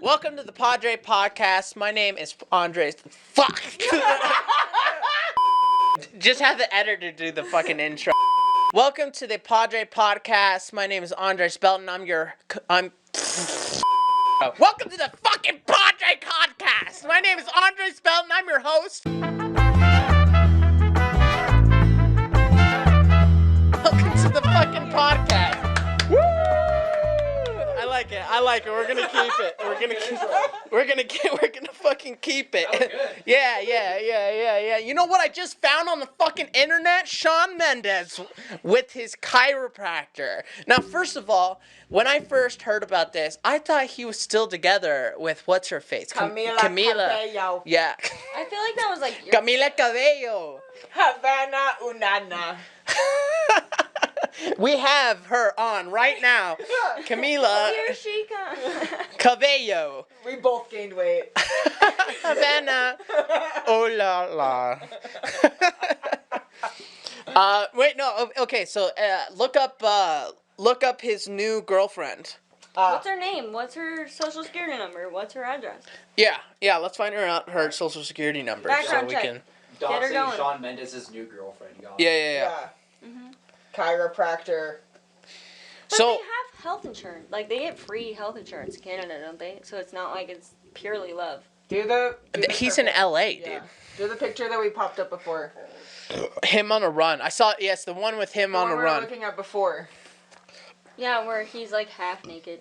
Welcome to the PodDre Podcast. My name is Andre. Fuck. Just have the editor do the fucking intro. Welcome to the PodDre Podcast. My name is Andre Belton. Welcome to the fucking PodDre Podcast. My name is Andre Belton. I'm your host. Welcome to the fucking podcast. Woo! I like it. We're gonna keep it. We're gonna fucking keep it. Yeah. You know what I just found on the fucking internet? SHAWN MENDEZ with his chiropractor. Now, first of all, when I first heard about this, I thought he was still together with what's her face? Camila. Cabello. Yeah. I feel like that was like Camila Cabello. Havana Unana. We have her on right now. Camila Here she comes. Cabello. We both gained weight. Havana. Oh la la. Wait, no. Okay, so look up his new girlfriend. What's her name? What's her social security number? What's her address? Yeah. Let's find her social security number Background so check. we can. Get her Doxing going. SHAWN MENDEZ's new girlfriend. Yeah. Mm-hmm. Chiropractor. But So they have health insurance. Like, they get free health insurance in Canada, don't they? So it's not like it's purely love. Do the he's in LA, dude. Yeah. Do the picture that we popped up before. Him on a run. I saw. Yes, the one with him The on one a we were run. looking at before. Yeah, where he's like half naked.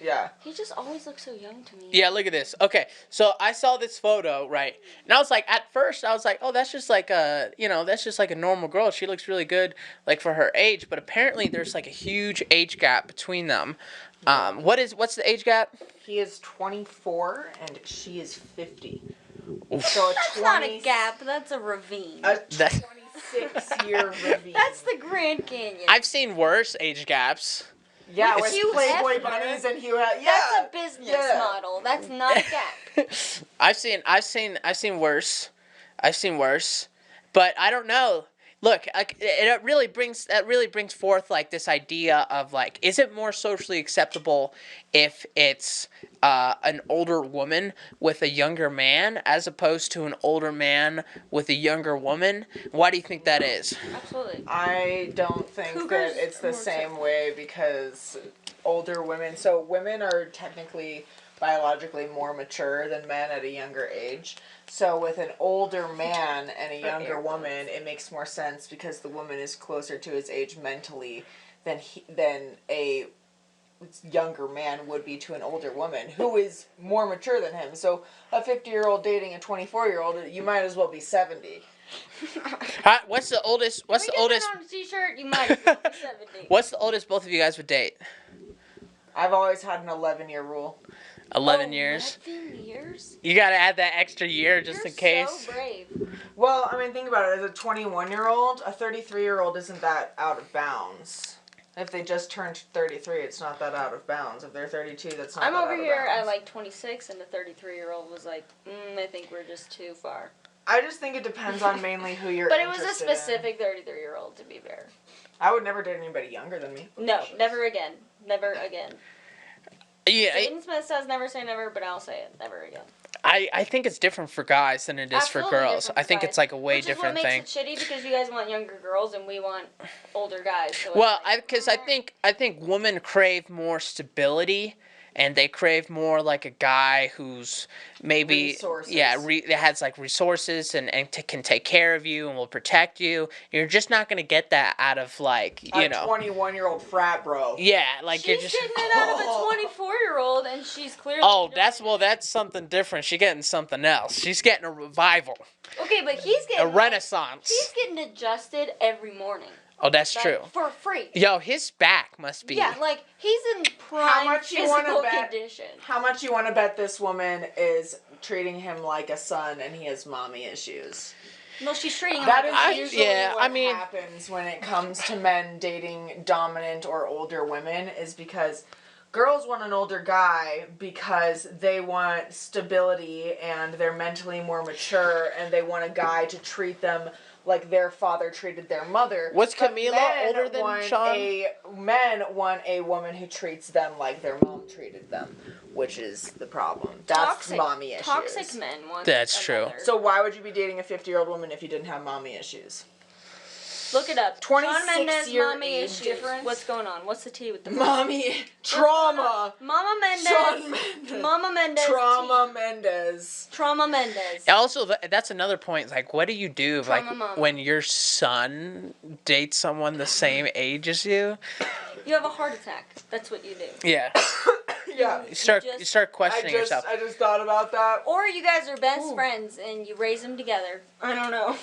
Yeah. He just always looks so young to me. Yeah, look at this. Okay, so I saw this photo, right? And I was like, at first, I was like, oh, that's just like a normal girl. She looks really good, like, for her age. But apparently, there's like a huge age gap between them. What's the age gap? He is 24 and she is 50. Oof. So a That's 20, not a gap. That's a ravine. A That- 26-year ravine. That's the Grand Canyon. I've seen worse age gaps. Yeah, With with Hugh Playboy Hefner. bunnies and Hugh Hefner. That's a business Yeah. model. That's not a gap. I've seen worse. But I don't know. Look, that really brings forth like this idea of like, is it more socially acceptable if it's an older woman with a younger man as opposed to an older man with a younger woman? Why do you think that is? Absolutely. I don't think Cougars that it's the more same way because older women, so women are technically biologically more mature than men at a younger age. So with an older man and a younger woman, it makes more sense because the woman is closer to his age mentally than a younger man would be to an older woman who is more mature than him. So a 50-year-old dating a 24-year-old, you might as well be 70. What's the oldest? What's the Can we get oldest? that on a t-shirt? You might be 70. What's the oldest both of you guys would date? I've always had an 11-year rule. 11 years. 11 years? You gotta add that extra year just You're in case. so brave. Well, I mean, think about it. As a 21-year-old, a 33-year-old isn't that out of bounds. If they just turned 33, it's not that out of bounds. If they're 32, that's not I'm that over out of here bounds. at like 26, and the 33-year-old was like, I think we're just too far. I just think it depends on mainly who you're But it was a interested in. specific 33-year-old, to be fair. I would never date anybody younger than me. No, never again. Never again. Yeah, Jaden Smith says never say never, but I'll say it. Never again. I think it's different for guys than it is Absolutely for girls. different I for think guys. it's like a way Which different is what thing. makes it shitty because you guys want younger girls and we want older guys. So it's Well, like, I think women crave more stability, and they crave more like a guy who's maybe Resources. that has like resources and can take care of you and will protect you. You're just not gonna get that out of like A 21-year-old frat bro. yeah, like she's you're just. getting it out of a 24-year-old, and she's clearly. Oh, doing that's something different. She's getting something else. She's getting a revival, Okay, but he's a getting renaissance. He's getting adjusted every morning. Oh, that's Like, true. For free. Yo, his back must be. Yeah, like he's in prime much you wanna physical bet? condition. How much you want to bet this woman is treating him like a son and he has mommy issues? No, she's treating him That like is a usually yeah, what I mean- happens when it comes to men dating dominant or older women is because girls want an older guy because they want stability and they're mentally more mature and they want a guy to treat them like their father treated their mother. Was But Camila men older than want Sean? Men want a woman who treats them like their mom treated them, which is the problem. That's mommy issues. Toxic men want. That's true. So why would you be dating a 50-year-old woman if you didn't have mommy issues? Look it up. 26-year mommy age issues. difference? What's going on? What's the tea with the Mommy trauma. Mama Mendez. Shawn Mendes. Mama Mendez. Trauma Mendez. Trauma Mendez. Also, that's another point. Like, what do you do if, like, Trauma mama. when your son dates someone the same age as you? You have a heart attack. That's what you do. Yeah. Yeah. You start questioning yourself. I just thought about that. Or you guys are best friends and you raise them together. I don't know.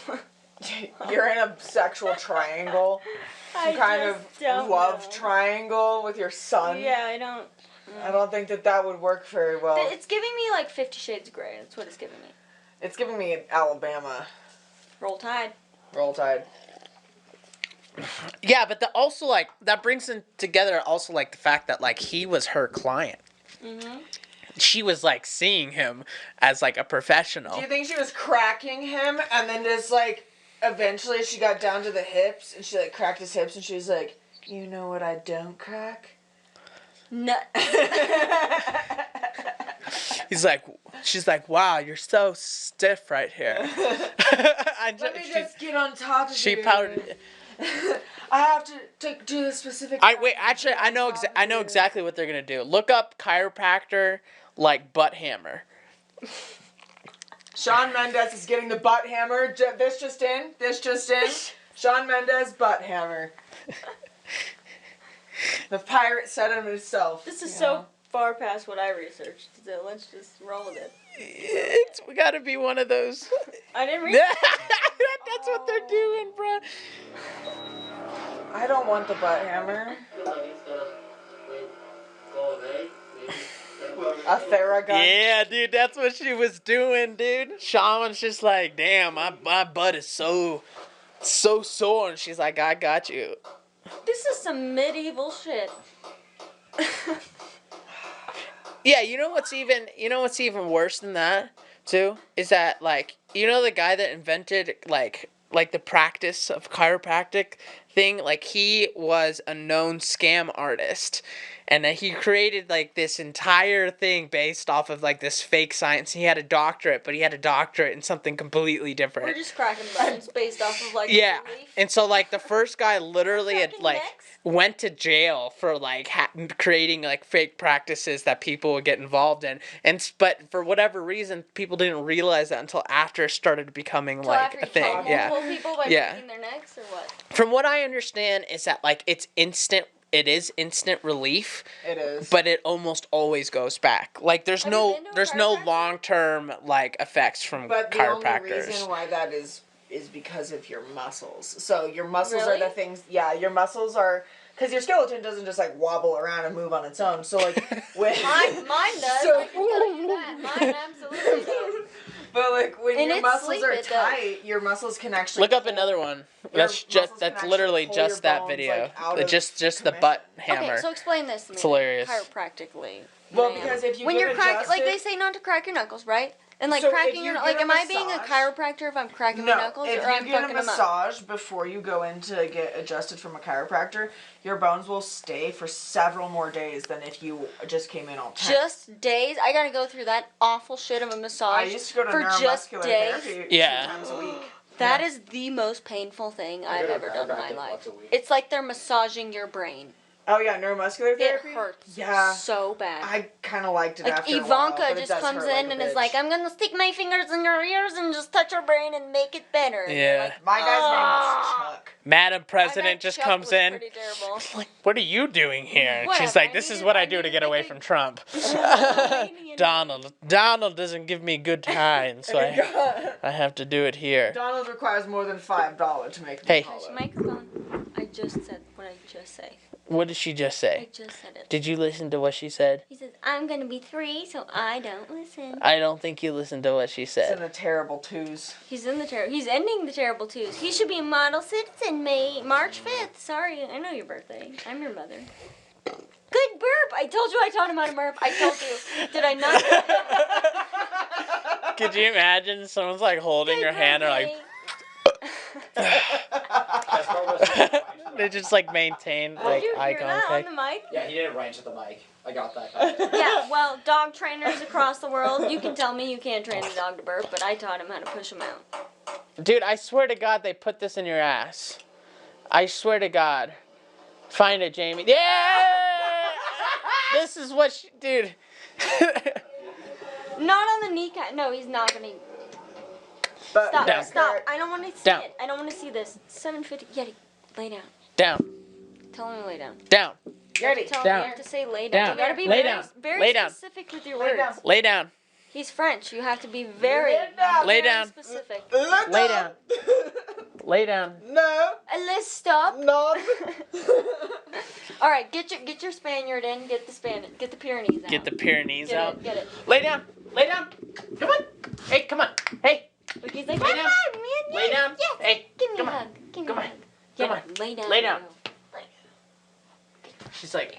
You're in a sexual triangle. Some kind of love triangle with your son. Yeah, I don't. I don't think that would work very well. It's giving me like 50 Shades of Grey. That's what it's giving me. It's giving me Alabama. Roll Tide. Roll Tide. Yeah, but also, like, that brings in together also, like, the fact that, like, he was her client. Mm-hmm. She was, like, seeing him as, like, a professional. Do you think she was cracking him and then just, like, eventually she got down to the hips and she, like, cracked his hips and she was like, you know what I don't crack? Nut. She's like, wow, you're so stiff right here. Let me just get on top of She you. powdered. I have to do the specific. Actually, I know exactly what they're gonna do. Look up chiropractor, like, butt hammer. Shawn Mendes is getting the butt hammer. This just in. Shawn Mendes butt hammer. The pirate said it himself. This is so far past what I researched, so let's just roll with it. We gotta be one of those. I didn't read That's what they're doing, bro. I don't want the butt hammer. A Theragun. Yeah, dude, that's what she was doing, dude. Sean was just like, damn, my butt is so sore, and she's like, I got you. This is some medieval shit. Yeah, you know what's even worse than that, too? Is that, like, you know the guy that invented, like the practice of chiropractic thing? Like, he was a known scam artist. And he created, like, this entire thing based off of, like, this fake science. He had a doctorate, but he had a doctorate in something completely different. We're just cracking bones based off of, like, yeah. belief. And so, like, the first guy literally had, Cracking like, necks? went to jail for, like, creating, like, fake practices that people would get involved in. But for whatever reason, people didn't realize that until after it started becoming, like, a thing. Yeah. Multiple people by Yeah. breaking their necks or what? From what I understand is that, like, it is instant relief. It is. But it almost always goes back. Like, there's Have you been to a there's no chiropractor? long-term, like, effects from But the chiropractors. only reason why that is because of your muscles. So your muscles Really? are the things. Yeah, your muscles are. Because your skeleton doesn't just, like, wobble around and move on its own. So, like, when... Mine does. So- I can tell you that. Mine absolutely does. But, like, when In your its muscles sleep, are it does. tight, your muscles can actually... Look up pull- another one. your That's muscles can that's actually literally pull just your that bones, video. like, out of Just the commission. butt hammer. Okay, so explain this to me. It's hilarious. Chiropractically. Well, ma'am. because if you when get you're cracking, like they adjusted- say not to crack your knuckles, right? And like So if cracking you your, get like, a am I being a massage- chiropractor if I'm cracking my knuckles, if or I'm you get a fucking them up? massage before you go in to get adjusted from a chiropractor, your bones will stay for several more days than if you just came in all tense. Just days? I gotta go through that awful shit of a I massage used to go to for just neuromuscular days. therapy Yeah. 2 times a week. That is the most painful thing I've ever done in my life. It's like they're massaging your brain. Oh yeah, neuromuscular It therapy? hurts Yeah. so bad. I kind of liked it Like after a while, Ivanka but it just does comes hurt in like and a is bitch. like, I'm gonna stick my fingers in your ears and just touch your brain and make it better. And you're Yeah. like, My guy's name "Ah." was Chuck. Madam I President bet just Chuck comes was in. pretty terrible. Like, what are you doing here? And she's Whatever, like, I this is needed- what I I do to needed get like away a- from Trump. Romanian- Donald doesn't give me good time, so I have to do it here. Donald requires more than $5 to make me Hey. hollow. Microphone. I just said what I just say. What did she just I say? just said it. Did you listen to what she said? He says, I'm gonna be 3, so I don't listen. I don't think you listened to what she It's in said. the terrible twos. He's ending the terrible twos. He should be a model citizen, March 5th. Sorry, I know your birthday. I'm your mother. Good burp! I told you I taught him how to burp. I told you. Did I not? Could you imagine someone's like holding Good your hand or like, birthday. Best part was he did it right into the They mic. just like maintain Did like you eye hear that on contact. the mic? Yeah, he did it right into the mic. I got that. Yeah, well, dog trainers across the world, you can tell me you can't train the dog to burp, but I taught him how to push him out. Dude, I swear to God, they put this in your ass. I swear to God. Find it, Jamie. Yeah! This is what she, dude. Not on the kneecap. No, he's not gonna. But Stop, Down. stop. I don't want to see Down. it. I don't want to see this. 750. Yeti, lay down. Down. Tell him to lay down. Down. Yeti. Tell Down. him you have to say lay down. Down. You gotta be Lay very, down. very Lay down. specific with your Lay words. down. Lay down. He's French. You have to be very, Lay down. Lay very down. specific. Lay down. Lay down. No. Let's stop. No. All right, get your Spaniard in. Get the Pyrenees out. Get the Pyrenees Get out. it. Get it. Lay down. Lay down. Come on. Hey, come on. Hey. Look, he's like, Lay down. man. Lay yes, down. Yes. Hey. Give me Come a on. hug. Give me Come a on. hug. Come Get on. it. Lay down. Lay down. Leo.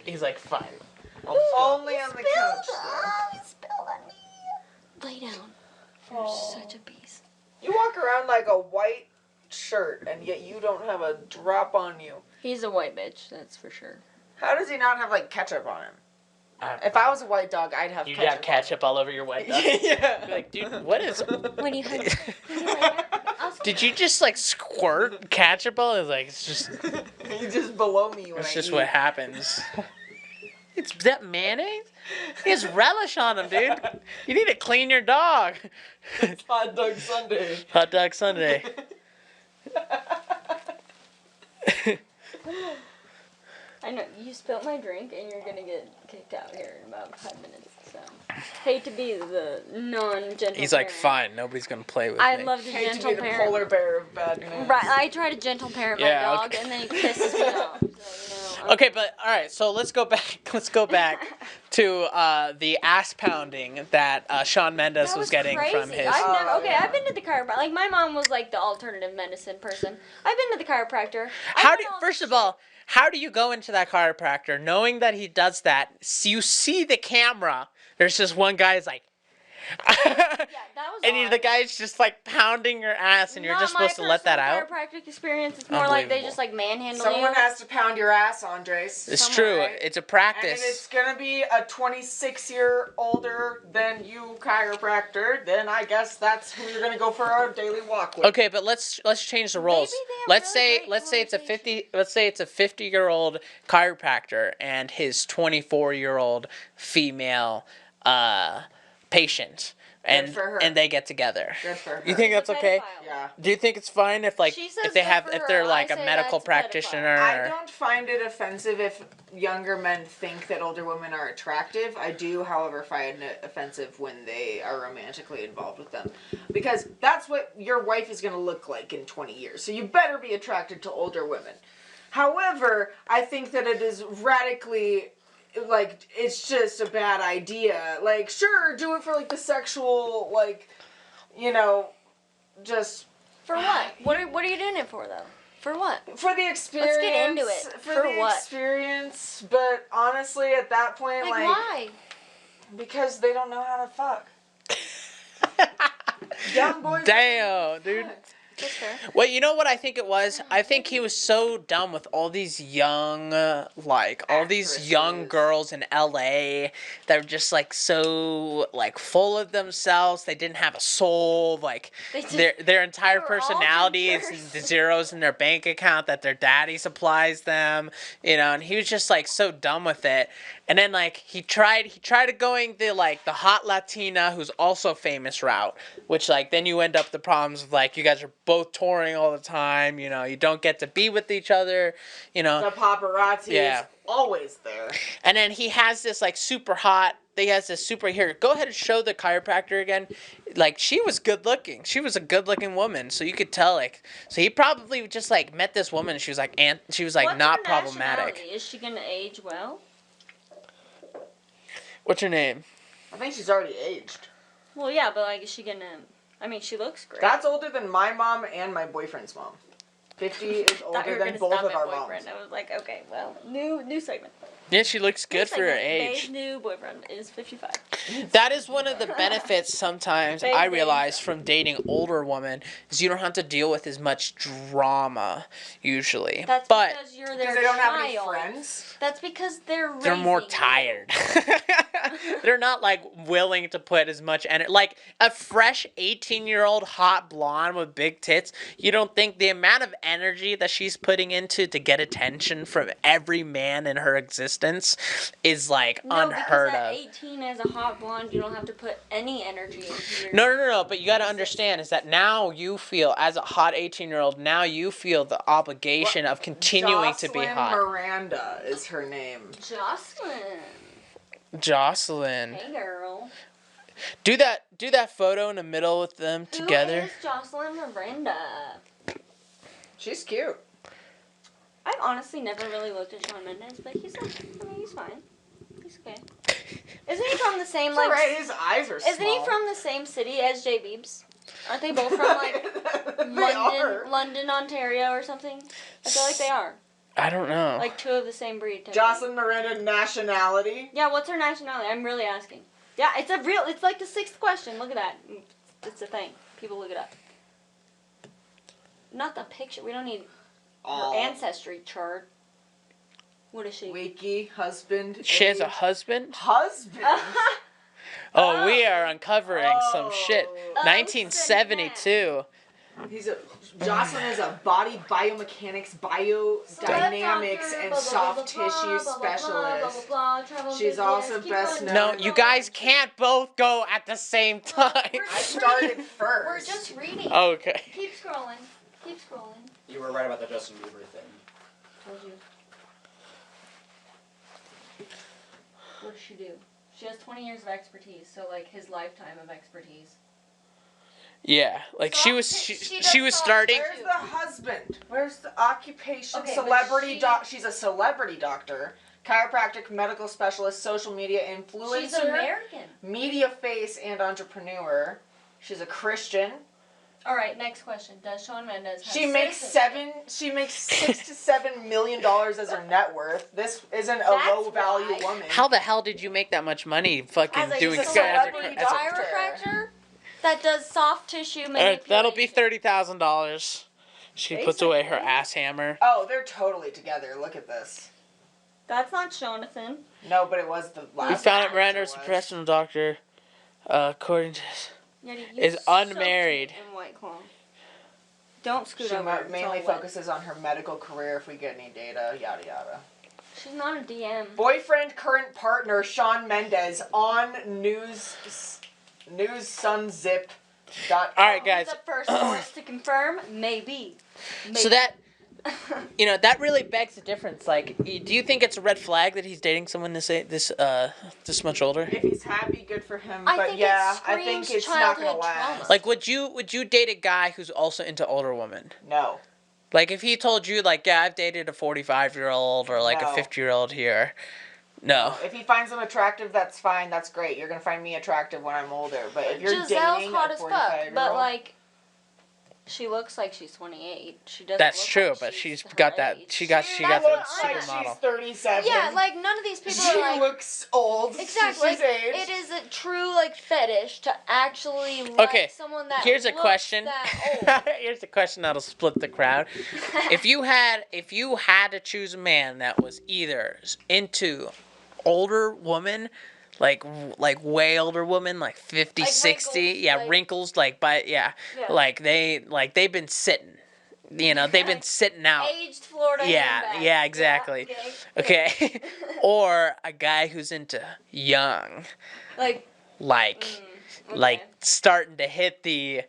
He's like, fine. Only on the couch. Oh, he spilled on me. Lay down. You're such a beast. You walk around like a white shirt, and yet you don't have a drop on you. He's a white bitch, that's for sure. How does he not have like ketchup on him? If I was a white dog, I'd have You'd ketchup. have ketchup all over your white dog. Yeah. Be like, dude, what is? When you hug, I'll Did you just like squirt ketchup all? It's like it's just You just below me when that's I just eat. what happens. It's that mayonnaise. He has relish on him, dude. You need to clean your dog. It's hot dog Sunday. Hot dog Sunday. I know, you spilled my drink and you're gonna get kicked out here in about 5 minutes, so. Hate to be the non-gentle He's like, parent. fine, nobody's gonna play with I me. love the Hate to gentle be the parent. polar bear of bad news. Right, I try to gentle parent my Yeah, dog okay. and then he pisses me off. So, you know, Okay, but all right. So let's go back. Let's go back to the ass pounding that Shawn Mendes That was getting crazy. from his. I've been to the chiropractor. Like, my mom was like the alternative medicine person. I've been to the chiropractor. First of all, how do you go into that chiropractor knowing that he does that? So you see the camera. There's just one guy who's like, Yeah, that was and odd. the guy's just like pounding your ass, and you're just supposed to let that out. Chiropractic experience. It's more like they Unbelievable. just like manhandle Someone you. has to pound your ass, Andres. It's somewhere, true. right? It's a And practice. if it's gonna be a 26-year older than you chiropractor, then I guess that's who you're gonna go for a daily walk with. Okay, but let's change the roles. they have really great Let's say it's a conversation. 50-year-old chiropractor and his 24-year-old female patient, and for her. and they get together. Good for her. You think that's okay? Pedophile. Yeah. Do you think it's fine if like She says if they good have for if her. they're I like a say medical that's a pedophile. practitioner? I don't find it offensive if younger men think that older women are attractive. I do, however, find it offensive when they are romantically involved with them. Because that's what your wife is going to look like in 20 years. So you better be attracted to older women. However, I think that it is radically, like, it's just a bad idea. Like, sure, do it for, like, the sexual, like, you know, just... For what? What are you doing it for though? For what? For the experience. Let's get into it. For For the what? experience, but honestly, at that point, Like, why? because they don't know how to fuck. Young boys. Damn, dude. That's fair. Well, you know what I think it was? I think he was so dumb with all these young, all these young Actresses. girls in LA that were just, like, so, like, full of themselves. They didn't have a soul. Like, They just- their entire they were all personality is drinkers. the zeros in their bank account that their daddy supplies them, you know, and he was just, like, so dumb with it. And then, like, he tried going the hot Latina who's also famous route, which, like, then you end up the problems of, like, you guys are both touring all the time, you know, you don't get to be with each other, you know. The paparazzi Yeah. is always there. And then he has this, like, super hot, here, go ahead and show the chiropractor again. Like, she was good looking. She was a good looking woman, so you could tell, like, so he probably just, like, met this woman, and she was, like, What's not her problematic. nationality? Is she gonna age well? What's her name? I think she's already aged. Well, yeah, but like, is she gonna? I mean, she looks great. That's older than my mom and my boyfriend's mom. 50 is I thought you older were than gonna both stop of at our boyfriend. moms. I was like, okay, well, new segment. Yeah, she looks good for her Bae's age. new boyfriend is 55. That is one of the benefits sometimes I Baby. realize from dating older women is you don't have to deal with as much drama usually. That's but because you're their Because they don't have any child. friends. That's because they're more raising tired. They're not like willing to put as much energy. Like a fresh 18-year-old hot blonde with big tits, you don't think the amount of energy that she's putting into to get attention from every man in her existence is like you. No, unheard because at of. 18 as a hot blonde, you don't have to put any energy into your... No, but you got to understand is that now you feel, as a hot 18-year-old, now you feel the obligation of continuing to be Jocelyn hot. Miranda is her name. Jocelyn. Hey, girl. Do that photo in the middle with them together. Who is Jocelyn Miranda? She's cute. I've honestly never really looked at Shawn Mendes, but he's fine. He's okay. Isn't he from the same, It's like... alright, his eyes are small. Isn't he from the same city as J. Beebs? Aren't they both from, like, London, Ontario or something? I feel like they are. I don't know. Like, two of the same breed. Jocelyn Miranda nationality? Yeah, what's her nationality? I'm really asking. Yeah, it's like the 6th question. Look at that. It's a thing. People look it up. Not the picture. We don't need her ancestry chart. What is she? Wiki, husband. She has a age. husband? Husband? Oh, we are uncovering some shit. Oh. 1972. Jocelyn is a body biomechanics, biodynamics, and soft tissue specialist. She's also best known. No, you guys can't both go at the same time. I started first. We're just reading. Okay. Keep scrolling. You were right about the Justin Bieber thing. Told you. What does she do? She has 20 years of expertise, so like his lifetime of expertise. Yeah, like she was starting. Where's the husband? Where's the occupation? Okay, Celebrity but she's a celebrity doctor, chiropractic medical specialist, social media influencer, She's American. media face, and entrepreneur. She's a Christian. All right, next question. Does Shawn Mendes have She makes citizenship? $6 to $7 million as her net worth. This isn't a That's low value why. woman. How the hell did you make that much money fucking As a doing celebrity as a- chiropractor that does soft tissue manipulation. That'll be $30,000. She puts away her Basically. ass hammer. Oh, they're totally together. Look at this. That's not Jonathan. No, but it was the last. We found it. time Miranda it was a was. professional doctor. According to Yeti, Is unmarried. In White Claw. Don't scoot She over. mainly it's all wet. focuses on her medical career. If we get any data, yada yada. She's not a DM. Boyfriend, current partner, Shawn Mendes on newsunzip.com. All right, guys. The first source to confirm, maybe. So that that really begs the difference. Like, do you think it's a red flag that he's dating someone this much older? If he's happy, good for him. I But think yeah, it I think screams it's not gonna childhood last. trauma. Like, would you date a guy who's also into older women? No. Like, if he told you, like, yeah, I've dated a 45-year-old or like a No. 50-year-old here. No. If he finds them attractive, that's fine. That's great. You're gonna find me attractive when I'm older. But if you're Giselle's dating hot a as fuck, 45-year-old, but like, she looks like she's 28. She doesn't. That's look true, like but she's her got that. age. She got she the looks like supermodel. she's 37. Yeah, like none of these people she are like. looks old. Exactly. She's Like, aged. it is a true like fetish to actually like Okay, someone that Here's a looks question. that old. Here's a question that'll split the crowd. If you had to choose a man that was either into older woman, like way older woman, like 50, Like 60, wrinkles, yeah, like- wrinkles, like Yeah. like they've been sitting, they've been sitting out. Aged Florida. Yeah, handbag. yeah, exactly. Yeah, Okay. Or a guy who's into young, Like. like starting to hit the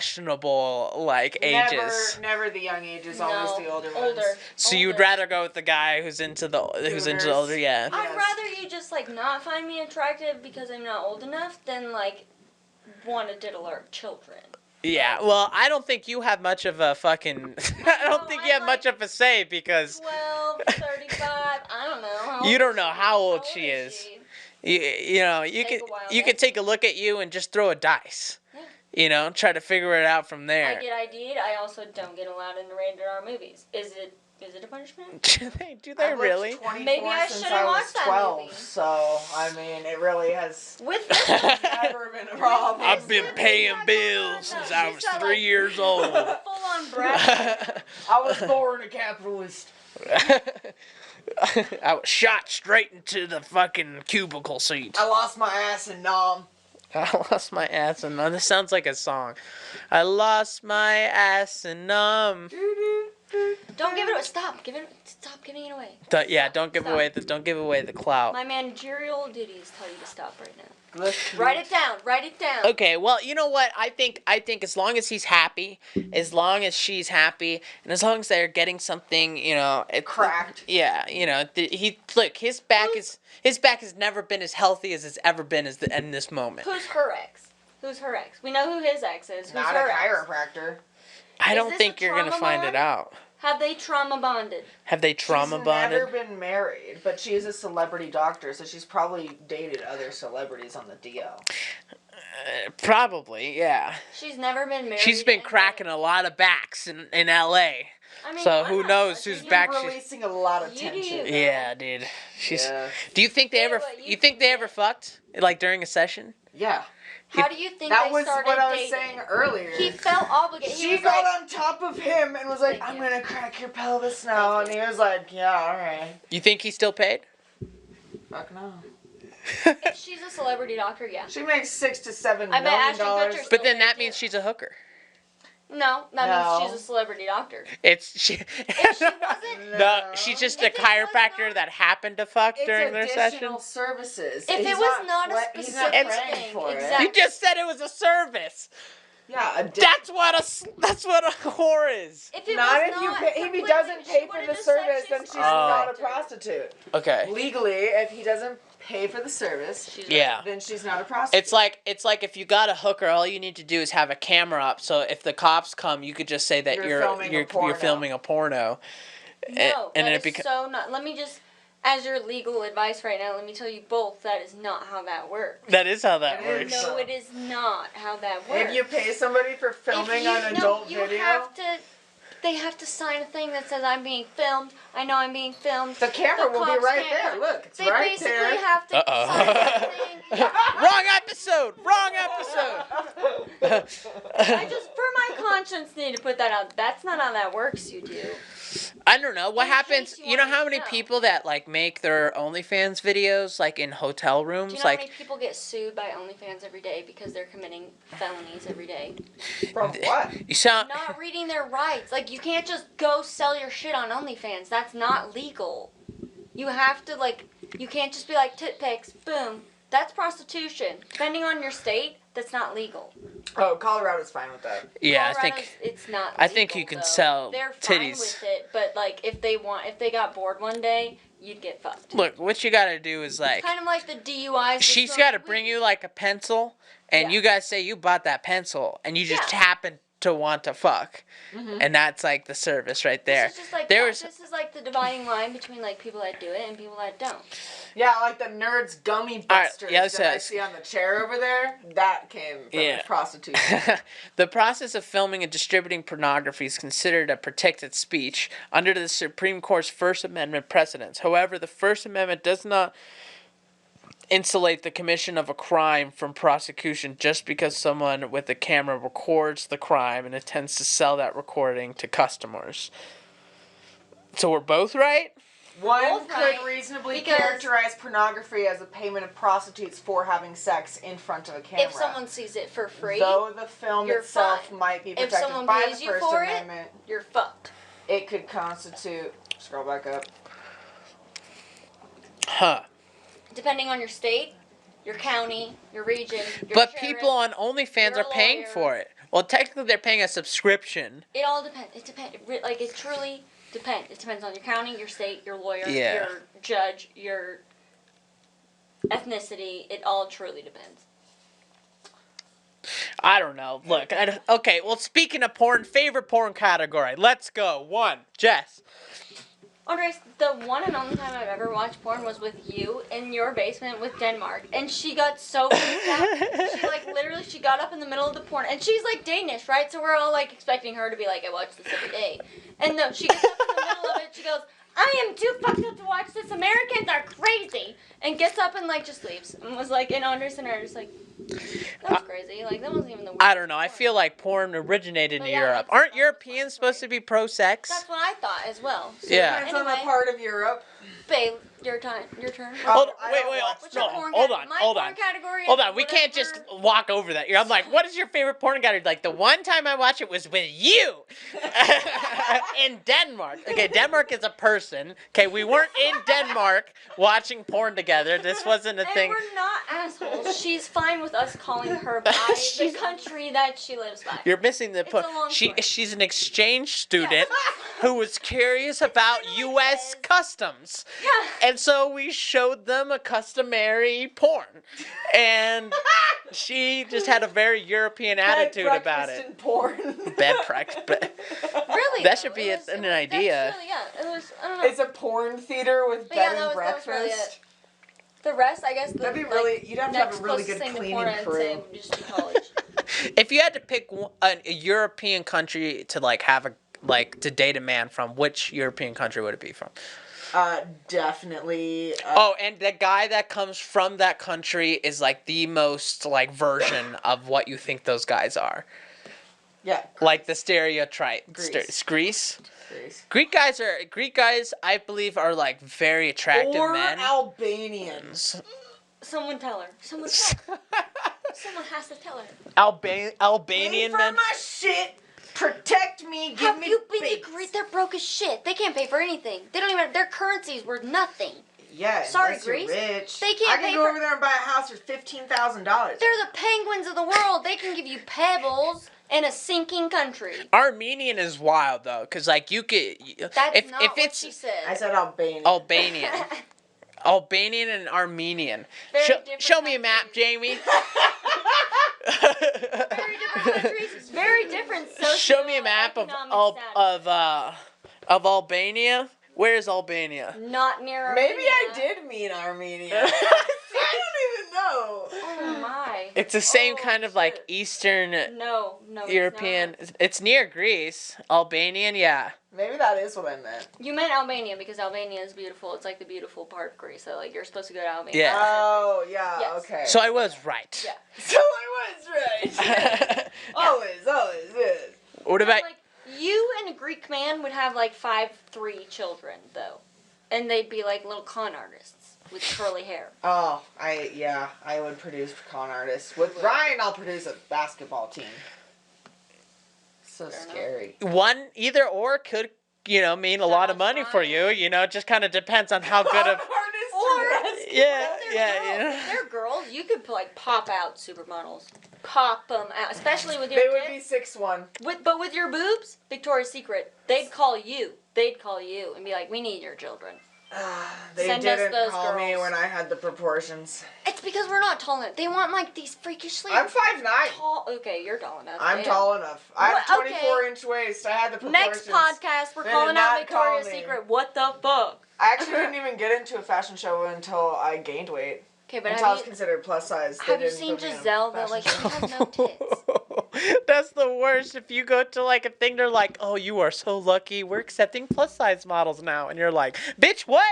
questionable like ages. Never the young ages. No, Always the older ones. So you'd older. rather go with the guy who's into the Cougars. older, yeah. I'd Yes. rather you just like not find me attractive because I'm not old enough than like want to diddle our children. Yeah, well, I don't think you have much of a fucking I don't No, think I'm you have much like of a say because 12, 35, I don't know. How you old don't is know she? how old she is. she? you know, you Take could a wild you could guess. take a look at you and just throw a dice. Yeah. You know, try to figure it out from I there. get ID'd. I also don't get allowed in the rated R movies. Is it Is it a punishment? Do they really? Maybe I since shouldn't I was watch that 12, movie. so I mean, it really has With this never been a problem. I've been With paying this bills one, since no, I she's was got, 3 years old. full on Brad. I was born a capitalist. I was shot straight into the fucking cubicle seat. I lost my ass in Nam. I lost my ass and numb. This sounds like a song. I lost my ass and numb. Don't give it away. Stop giving it away. Don't give away the clout. My managerial duties tell you to stop right now. Let's Write it down. Okay, well, you know what? I think as long as he's happy, as long as she's happy, and as long as they're getting something, Cracked. Yeah, his back has never been as healthy as it's ever been in this moment. Who's her ex? We know who his ex is. Who's Not her a ex? chiropractor. I Is don't this think a you're gonna trauma find bond? it out. Have they trauma bonded? Have they trauma She's bonded? never been married, but she is a celebrity doctor, so she's probably dated other celebrities on the DL. Probably, yeah. She's never been married. She's been and cracking a lot of backs in L.A. I mean, So I'm who not knows judging whose you. back She's she's... releasing a lot of You do tension. you. Yeah, dude. She's... Yeah. Do you think they Say ever... what you You think they ever fucked? Like, during a session? Yeah. How do you think That they was started what I was dating? saying earlier. He felt obligated. He She was got like, on top of him and was like, Thank I'm you. gonna crack your pelvis now. Thank And you. he was like, yeah, alright. You think he's still paid? Fuck no. if she's a celebrity doctor, yeah. She makes $6 to $7 I bet million Ashton dollars. Kutcher's But then still that paid, means too. she's a hooker. No, that No. means she's a celebrity doctor. It's... She... If she wasn't, No, she's just a If it was chiropractor not- that happened to fuck It's during their additional session. services. If He's it was not a he's not specific paying thing, for it. exactly. You just said it was a service. Yeah, That's what a whore is. if it not was if you not pay, if he completely- doesn't she pay for would've the just said service, then she's a not a chiropractor. prostitute. Okay. Legally, if he doesn't pay for the service, She's Yeah. then she's not a prostitute. It's like if you got a hooker, all you need to do is have a camera up. So if the cops come, you could just say that You're filming a porno. you're filming a porno. No, and that it is so not. Let me just, as your legal advice right now, let me tell you both that is not how that works. That is how that It works. is. No, it is not how that works. if you pay somebody for filming on adult you video, have to. They have to sign a thing that says I'm being filmed. I know I'm being filmed. the camera will be cops right can't there. come. Look, it's They right basically there. have to Uh-oh. sign that thing. Wrong episode. Wrong episode. I just, for my conscience, need to put that out. That's not how that works. You do. I don't know what In happens. case you You know wanted how to many know. people that like make their OnlyFans videos like in hotel rooms, Do you know like how many people get sued by OnlyFans every day because they're committing felonies every day? From what? you sound. Not reading their rights. Like, you can't just go sell your shit on OnlyFans. That's not legal. You have to, you can't just be like, tit pics, boom. That's prostitution. Depending on your state, that's not legal. Oh, Colorado's fine with that. Yeah, I Colorado's, think. it's not. I think legal, you can though. sell They're fine titties. with it, but if they got bored one day, you'd get fucked. Look, what you gotta do is like. It's kind of like the DUIs. with She's smoking got to bring weed. you like a pencil, and Yeah. you guys say you bought that pencil, and you just Yeah. happen to want to fuck, Mm-hmm. and that's like the service right there. This is just like There that. was- This is like the dividing line between people that do it and people that don't. Yeah, like the Nerds Gummy right, Busters yes, that I yes. see on the chair over there. That came from Yeah. prostitution. The process of filming and distributing pornography is considered a protected speech under the Supreme Court's First Amendment precedents. However, the First Amendment does not insulate the commission of a crime from prosecution just because someone with a camera records the crime and intends to sell that recording to customers. So we're both right? One Both could right, reasonably because- characterize pornography as a payment of prostitutes for having sex in front of a camera. If someone sees it for free, Though the film you're itself fine. might be If protected someone by pays the you First for it- Amendment, you're fucked. it could constitute. Scroll back up. Huh. Depending on your state, your county, your region, your But sheriff, people on OnlyFans you're are a paying lawyer. for it. Well, technically they're paying a subscription. It all depends. It depends. It truly depends. It depends on your county, your state, your lawyer, Yeah. your judge, your ethnicity. It all truly depends. I don't know. Look, okay, well, speaking of porn, favorite porn category. Let's go. 1, Jess. Andres, the one and only time I've ever watched porn was with you in your basement with Denmark, and she got so freaked out. She like literally, she got up in the middle of the porn, and she's like Danish, right? So we're all like expecting her to be like, I watch this every day, and no, she gets up in the middle of it. She goes, I am too fucked up to watch this. Americans are crazy, and gets up and like just leaves, and was like, and Andres and her are just like. That was crazy. Like, that wasn't even the worst. I don't know. I feel like porn originated in Europe. Aren't Europeans supposed to be pro-sex? That's what I thought as well. So Yeah. Depends on the part of Europe. Babe, your turn. Hold on. We can't just walk over that. I'm like, what is your favorite porn category? Like, the one time I watched it was with you in Denmark. Okay, Denmark is a person. Okay, we weren't in Denmark watching porn together. This wasn't a thing. And we're not assholes. She's fine with us calling her by the country that she lives by. You're missing the point. She's an exchange student who was curious about U.S. customs. Yeah. And so we showed them a customary porn. And she just had a very European attitude about it. And porn. Bed practice. Really? That should be an idea. It was, I don't know. It's a porn theater with bed and breakfast. That was really it. The rest, I guess, that'd be really. You'd have to have a really good cleaning crew. Just do college. If you had to pick a European country to like have to date a man from, which European country would it be from? Definitely. And the guy that comes from that country is like the most like version of what you think those guys are. Yeah. Like the stereotype. Greece. Greek guys, I believe, are like very attractive men. Or Albanians. Someone tell her. Someone has to tell her. Albanian Pay men. for my shit. Protect me. Give Have me you been to base. Greece? They're broke as shit. They can't pay for anything. They don't even. Their currency's worth nothing. Yeah. Sorry, unless you're Greece. rich. They can't I pay can go for- over there and buy a house for $15,000. They're the penguins of the world. They can give you pebbles in a sinking country. Armenian is wild though, cause like you could. That's if not what it's she said. I said Albanian. Albanian and Armenian. Very different Show me a map, countries. Jamie. Very different countries. Very different. Show me a map of Albania. Where is Albania? Not near Armenia. Maybe I did mean Armenia. I don't even know. Oh my. It's the same kind of like Eastern No, European. It's not. It's near Greece. Albanian, yeah. Maybe that is what I meant. You meant Albania because Albania is beautiful. It's like the beautiful part of Greece. So like you're supposed to go to Albania. Yeah. Oh, yeah, Yes. okay. So I was right. Yeah. So I was right. always is. What about? Like you and a Greek man would have like 3 children though, and they'd be like little con artists with curly hair. Oh, I would produce con artists. With Ryan, I'll produce a basketball team. So Fair enough. scary. One, either or could, mean a lot of money for you. It just kind of depends on how good of. Yeah. They're girls. You could like pop out supermodels, pop them out, especially with your. They would be 6'1". But with your boobs, Victoria's Secret, they'd call you and be like, "We need your children." They Send us didn't those call me girls. when I had the proportions. It's because we're not tall enough. They want like these freakishly. I'm 5'9". Tall. Okay, you're tall enough. I'm damn. tall enough. I have What? 24-inch waist. I had the proportions. Next podcast, we're They calling did out not call Victoria's me. Secret. What the fuck? I actually didn't even get into a fashion show until I gained weight. Okay, but Until I was have you considered plus size. They have you didn't seen put me in a Giselle that like she fashion has no tits? That's the worst. If you go to like a thing, they're like, "Oh, you are so lucky. We're accepting plus size models now," and you're like, "Bitch, what?"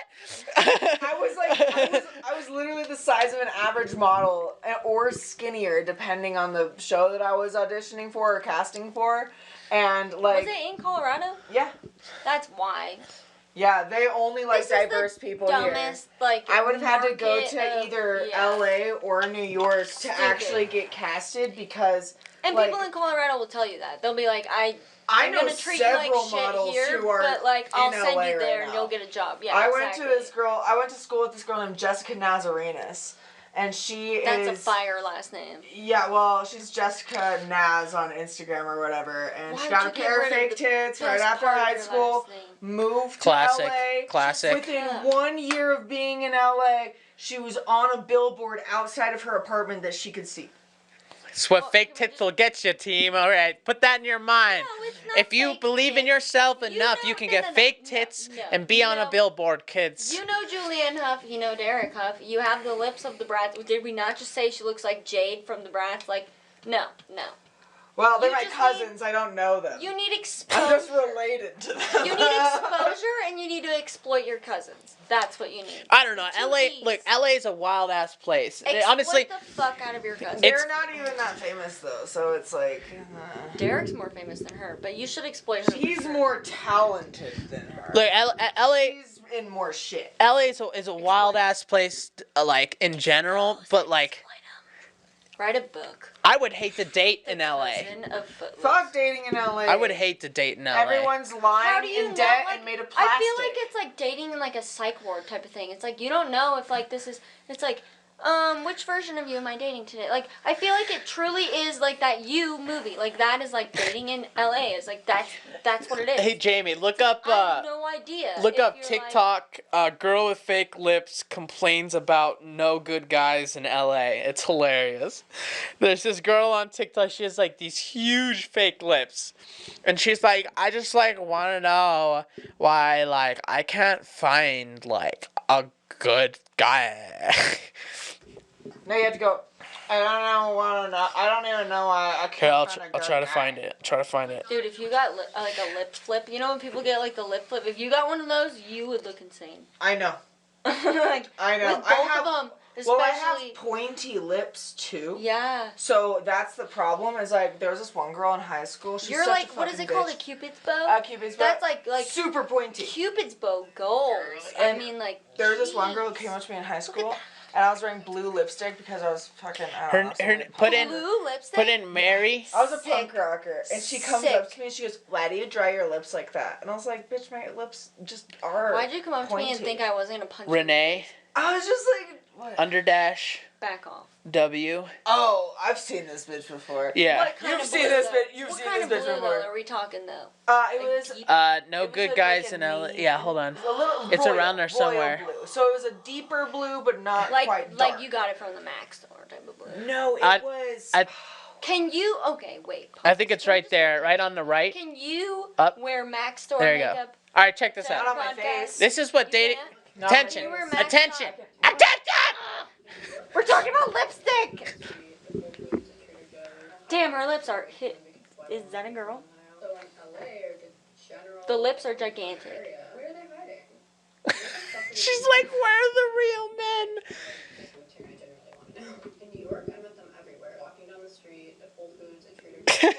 I was literally the size of an average model, or skinnier, depending on the show that I was auditioning for or casting for, and like. Was it in Colorado? Yeah. That's why. Yeah, they only like This is the diverse people here. Dumbest, like. I would have had to go market to of- either yeah. LA or New York to Stupid. actually get casted because. And like, people in Colorado will tell you that. They'll be like, I I'm know gonna treat you like several shit models here, who are but like I'll in send LA you there right and now. you'll get a job. Yeah, I exactly. went to school with this girl named Jessica Nazarenas, and she That's is. a fire last name. Yeah, well, she's Jessica Naz on Instagram or whatever, and Why she would got you a get pair of rid of fake the tits right best after part of high your school, last name? moved to Classic. LA. Classic. Within Yeah. 1 year of being in LA, she was on a billboard outside of her apartment that she could see. It's what Oh, fake can we tits will get you, team. All right, put that in your mind. No, it's not If you fake believe in tits. yourself You enough, know- you can no, get no, no, fake no, tits no. and be You on a know- billboard, kids. You know Julianne Hough, you know Derek Huff. You have the lips of the Bratz. Did we not just say she looks like Jade from the Bratz? Like, no. Well, they're You my just cousins. I don't know them. You need I'm exposure. just related to them. You need exposure and you need to exploit your cousins. That's what you need. I don't know. Two LA, E's. look, LA is a wild ass place. Exploit Honestly, the fuck out of your cousins. They're not even that famous though, so it's like. Derek's more famous than her, but you should exploit her. He's more talented than her. look, LA, He's in more shit. LA is a wild ass place, like in general. But like, Write a book. I would hate to date in The LA. Cousin of Footloose. Fuck dating in LA. I would hate to date in LA. Everyone's How lying do you in know, debt like, and made of plastic. I feel like it's like dating in like a psych ward type of thing. It's like you don't know if like this is. It's like, which version of you am I dating today? Like I feel like it truly is like that You movie. Like that is like dating in LA. It's like that's what it is. Hey Jamie, look up. I have no idea. Look if up you're TikTok. Girl with fake lips complains about no good guys in LA. It's hilarious. There's this girl on TikTok. She has like these huge fake lips, and she's like, I just like want to know why like I can't find like a good guy. No, you have to go. I don't know. I don't even know why I Here, can't. I'll try to find it. Try to find it. Dude, if you got like a lip flip, you know when people get like the lip flip. If you got one of those, you would look insane. I know. Like I know. with both of them, especially. Well, I have pointy lips too. Yeah. So that's the problem. Is like there was this one girl in high school. She's You're such like, a what is it fucking called? bitch. A Cupid's bow? Cupid's bow. That's like super pointy. Cupid's bow goals. I And mean, like. There was this one girl who jeez. came up to me in high Look at school, that. and I was wearing blue lipstick because I was fucking. I don't know, something. Blue lipstick. Put in Mary. I was a Sick. punk rocker, and she comes Sick. up to me and she goes, "Why do you dry your lips like that?" And I was like, "Bitch, my lips just are." Why'd you come up to me and pointy." think I wasn't gonna punch you? Renee. I was just like, "What?" Underdash. Back off. W. Oh, I've seen this bitch before. Yeah. What kind You've of seen blue, this though? bit- you've what seen kind this of bitch blue, before. though, are we talking though? It Like was deep- No It was good like guys a in LA. neat- Yeah, hold on. a little It's royal- around there royal somewhere. blue. So it was a deeper blue, but not quite dark. like you got it from the Mac store type of blue. No, it I- was. Can you? Okay, wait. I think it's right there, right on the right. Can you Up. wear Mac store There you go. makeup? All right, check this to out. Not on my podcast? face. This is what You dating. can't? No, Attention! You wear Mac Attention! store. Attention! We're talking about lipstick. Damn, her lips are hit. Is that a girl? The lips are gigantic. Where are they hiding? She's like, where are the real men? I generally want to know. In New York, I met them everywhere. Walking down the street, at Whole Foods, at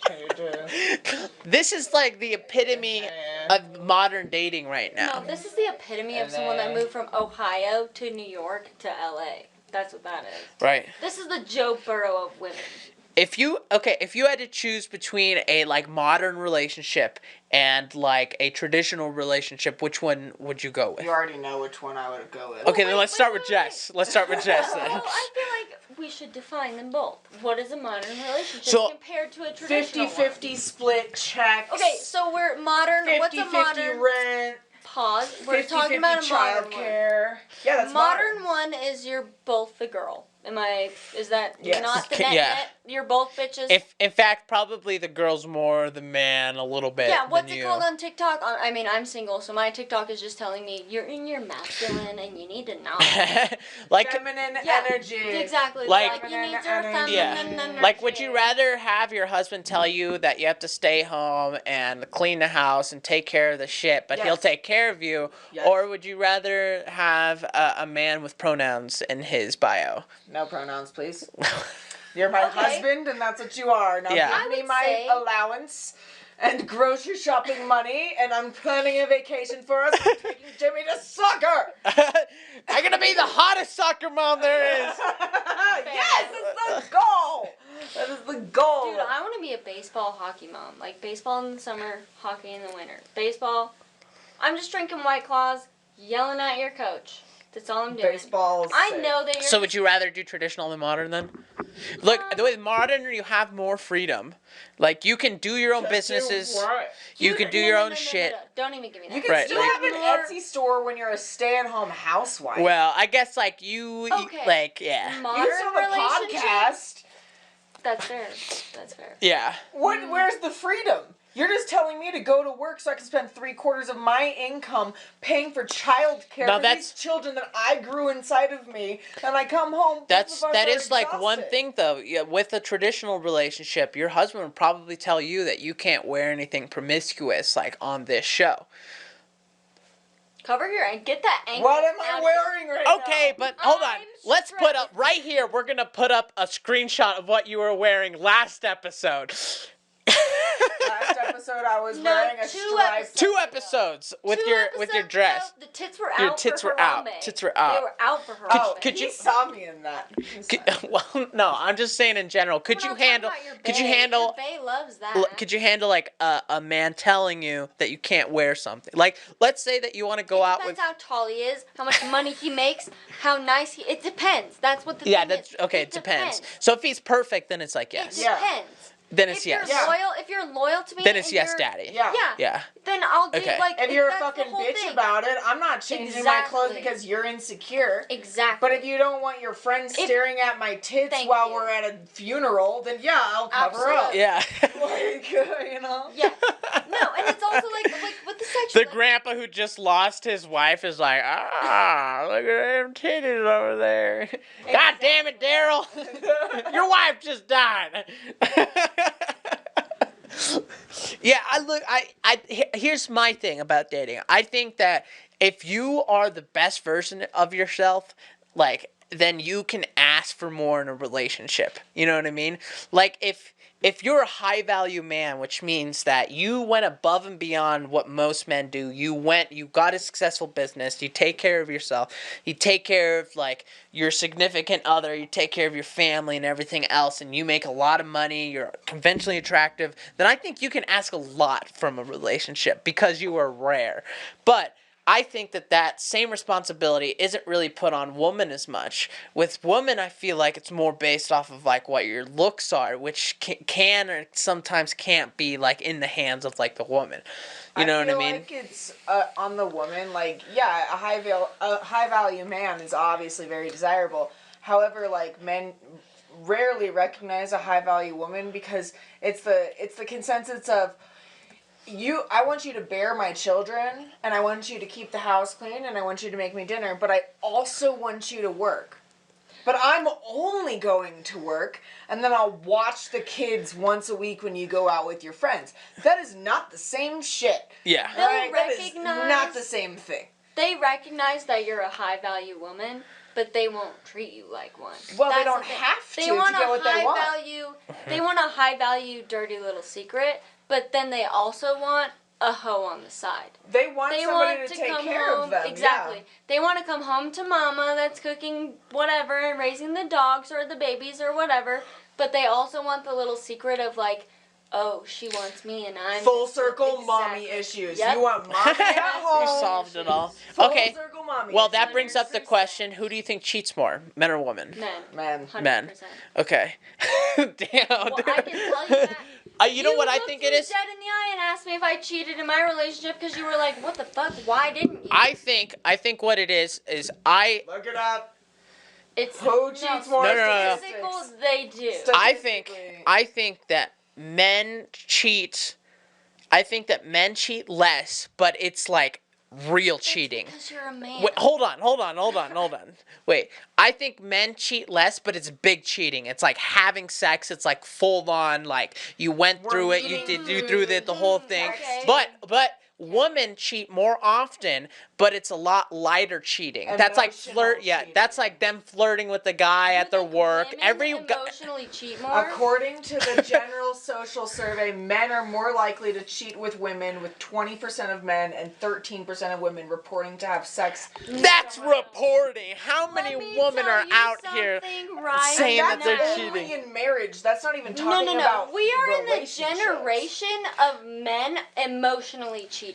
Trader Joe's. This is like the epitome of modern dating right No, now. this is the epitome of someone that moved from Ohio to New York to LA. That's what that is. Right. This is the Joe Burrow of women. If you had to choose between a like modern relationship and like a traditional relationship, which one would you go with? You already know which one I would go with. Okay, then Wait, let's wait, start wait, with wait. Jess. Let's start with Jess then. Well, I feel like we should define them both. What is a modern relationship So- compared to a traditional 50-50 split checks. one? Okay, so we're modern. What's a 50-50 modern? rent. Pause. We're 50-50 talking about a modern one. childcare. Yeah, that's Modern one is you're both the girl. Is that Yes. not the Yeah. net? You're both bitches? If in fact probably the girl's more the man a little bit. yeah, what's than it you. called on TikTok? I mean, I'm single, so my TikTok is just telling me you're in your masculine and you need to not. Like Feminine Yeah, energy. Exactly. Like- you need your Feminine feminine energy. energy. Like, would you rather have your husband tell you that you have to stay home and clean the house and take care of the shit, but he'll Yes. take care of you? Yes. Or would you rather have a man with pronouns in his bio? No pronouns, please. You're my Okay. husband, and that's what you are. Now Yeah. I give me would my say- allowance and grocery shopping money, and I'm planning a vacation for us. I'm taking Jimmy to soccer. I'm gonna be the hottest soccer mom there is. Yes, it's the goal. That is the goal. Dude, I want to be a baseball hockey mom. Like, baseball in the summer, hockey in the winter. Baseball, I'm just drinking White Claws, yelling at your coach. That's all I'm doing. Baseball's I sick. know that you're... So would you rather do traditional than modern then? Look, Um, the way modern you have more freedom. Like you can do your own businesses. You Dude, can do no, your no, own no, no, shit. no. Don't even give me that. You can Right, still like- have an Etsy store when you're a stay-at-home housewife. Well, I guess like you Okay. like yeah. Modern you can still have a relationship. podcast. That's fair. That's fair. Yeah. Where's the freedom? You're just telling me to go to work so I can spend 3/4 of my income paying for childcare for these children that I grew inside of me, and I come home. That is like one thing though. Yeah, with a traditional relationship, your husband would probably tell you that you can't wear anything promiscuous like on this show. Cover your and get that ankle. What am I wearing right now? Okay, but hold on. Let's put up right here. We're gonna put up a screenshot of what you were wearing last episode. Last episode, I was wearing a striped. 2 episodes with your dress. The tits were out. Your tits for were out. Harambe. Tits were out. They were out for her. Could you saw me in that? Well, no, I'm just saying in general. Could you handle? Could you handle? Your bae loves that. Could you handle like a man telling you that you can't wear something? Like, let's say that you want to go out with. Depends how tall he is, how much money he makes, how nice he. It depends. That's what the Yeah, thing that's is. okay. It depends. So if he's perfect, then it's like yes. It depends. Then it's yes. If you're loyal to me, Then it's yes, daddy. Yeah. Then I'll do like. If you're a that's the fucking whole bitch thing. about it, I'm not changing my clothes because you're insecure. Exactly. But if you don't want your friends staring at my tits while we're at a funeral, then yeah, I'll cover up. Yeah. Like, you know. Yeah. No, and it's also like with the sexual. The grandpa who just lost his wife is like, look at them titties over there. God damn it, Daryl. Your wife just died. Yeah, here's my thing about dating. I think that if you are the best version of yourself, like, then you can ask for more in a relationship. You know what I mean? Like, if you're a high-value man, which means that you went above and beyond what most men do, you got a successful business, you take care of yourself, you take care of, like, your significant other, you take care of your family and everything else, and you make a lot of money, you're conventionally attractive, then I think you can ask a lot from a relationship because you are rare. But I think that same responsibility isn't really put on women as much. With women, I feel like it's more based off of, like, what your looks are, which can or sometimes can't be, like, in the hands of, like, the woman. You know what I mean? I feel like it's on the woman. Like, yeah, a high value man is obviously very desirable. However, like, men rarely recognize a high value woman because it's the consensus of, I want you to bear my children, and I want you to keep the house clean, and I want you to make me dinner, but I also want you to work. But I'm only going to work, and then I'll watch the kids once a week when you go out with your friends. That is not the same shit. Yeah. Right? That is not the same thing. They recognize that you're a high-value woman, but they won't treat you like one. Well, they don't have to get what they want. They want a high-value, dirty little secret, but then they also want a hoe on the side. They want somebody to take care of them. Exactly. Yeah. They want to come home to mama that's cooking whatever and raising the dogs or the babies or whatever, but they also want the little secret of, like, oh, she wants me and I'm... Full circle mommy issues. Yep. You want mommy at home. You solved it all. Full okay. circle mommy. Well, that brings up the question, who do you think cheats more, men or women? Men. 100%. Men. Okay. Damn. Well, I can tell you that. You know what I think it is? You looked me dead in the eye and asked me if I cheated in my relationship because you were like, what the fuck? Why didn't you? I think what it is Look it up. It's who cheats more? No. Physical, they do. I think that men cheat. I think that men cheat less, but it's like real cheating. Because you're a man. Wait, hold on. Wait, I think men cheat less, but it's big cheating. It's like having sex. It's like full on. Like you went through it. You threw the whole thing. Okay. But women cheat more often, but it's a lot lighter cheating. That's like cheating. That's like them flirting with the guy at their work. Women emotionally cheat more. According to the General Social Survey, men are more likely to cheat with women, with 20% of men and 13% of women reporting to have sex. That's reporting. How many women are out here saying that they're cheating? Only in marriage. That's not even talking about We are in the relationships. generation of men emotionally cheating.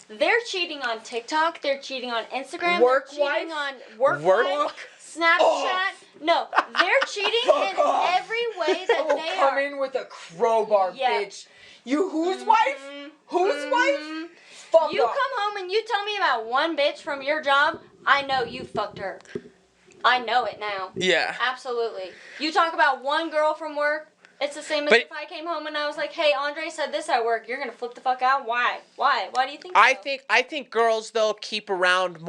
They're cheating on TikTok. They're cheating on Instagram. Work they're cheating wife? on work wife, Snapchat. Oh. No, they're cheating in every way that they come are. in with a crowbar, bitch. You whose wife? Whose wife? Fuck You off. come home and you tell me about one bitch from your job, I know you fucked her. I know it now. Yeah. Absolutely. You talk about one girl from work, It's the same as But- if I came home and I was like, "Hey, Andre said this at work. You're gonna flip the fuck out. Why? Why? Why do you think so?" I think girls though keep around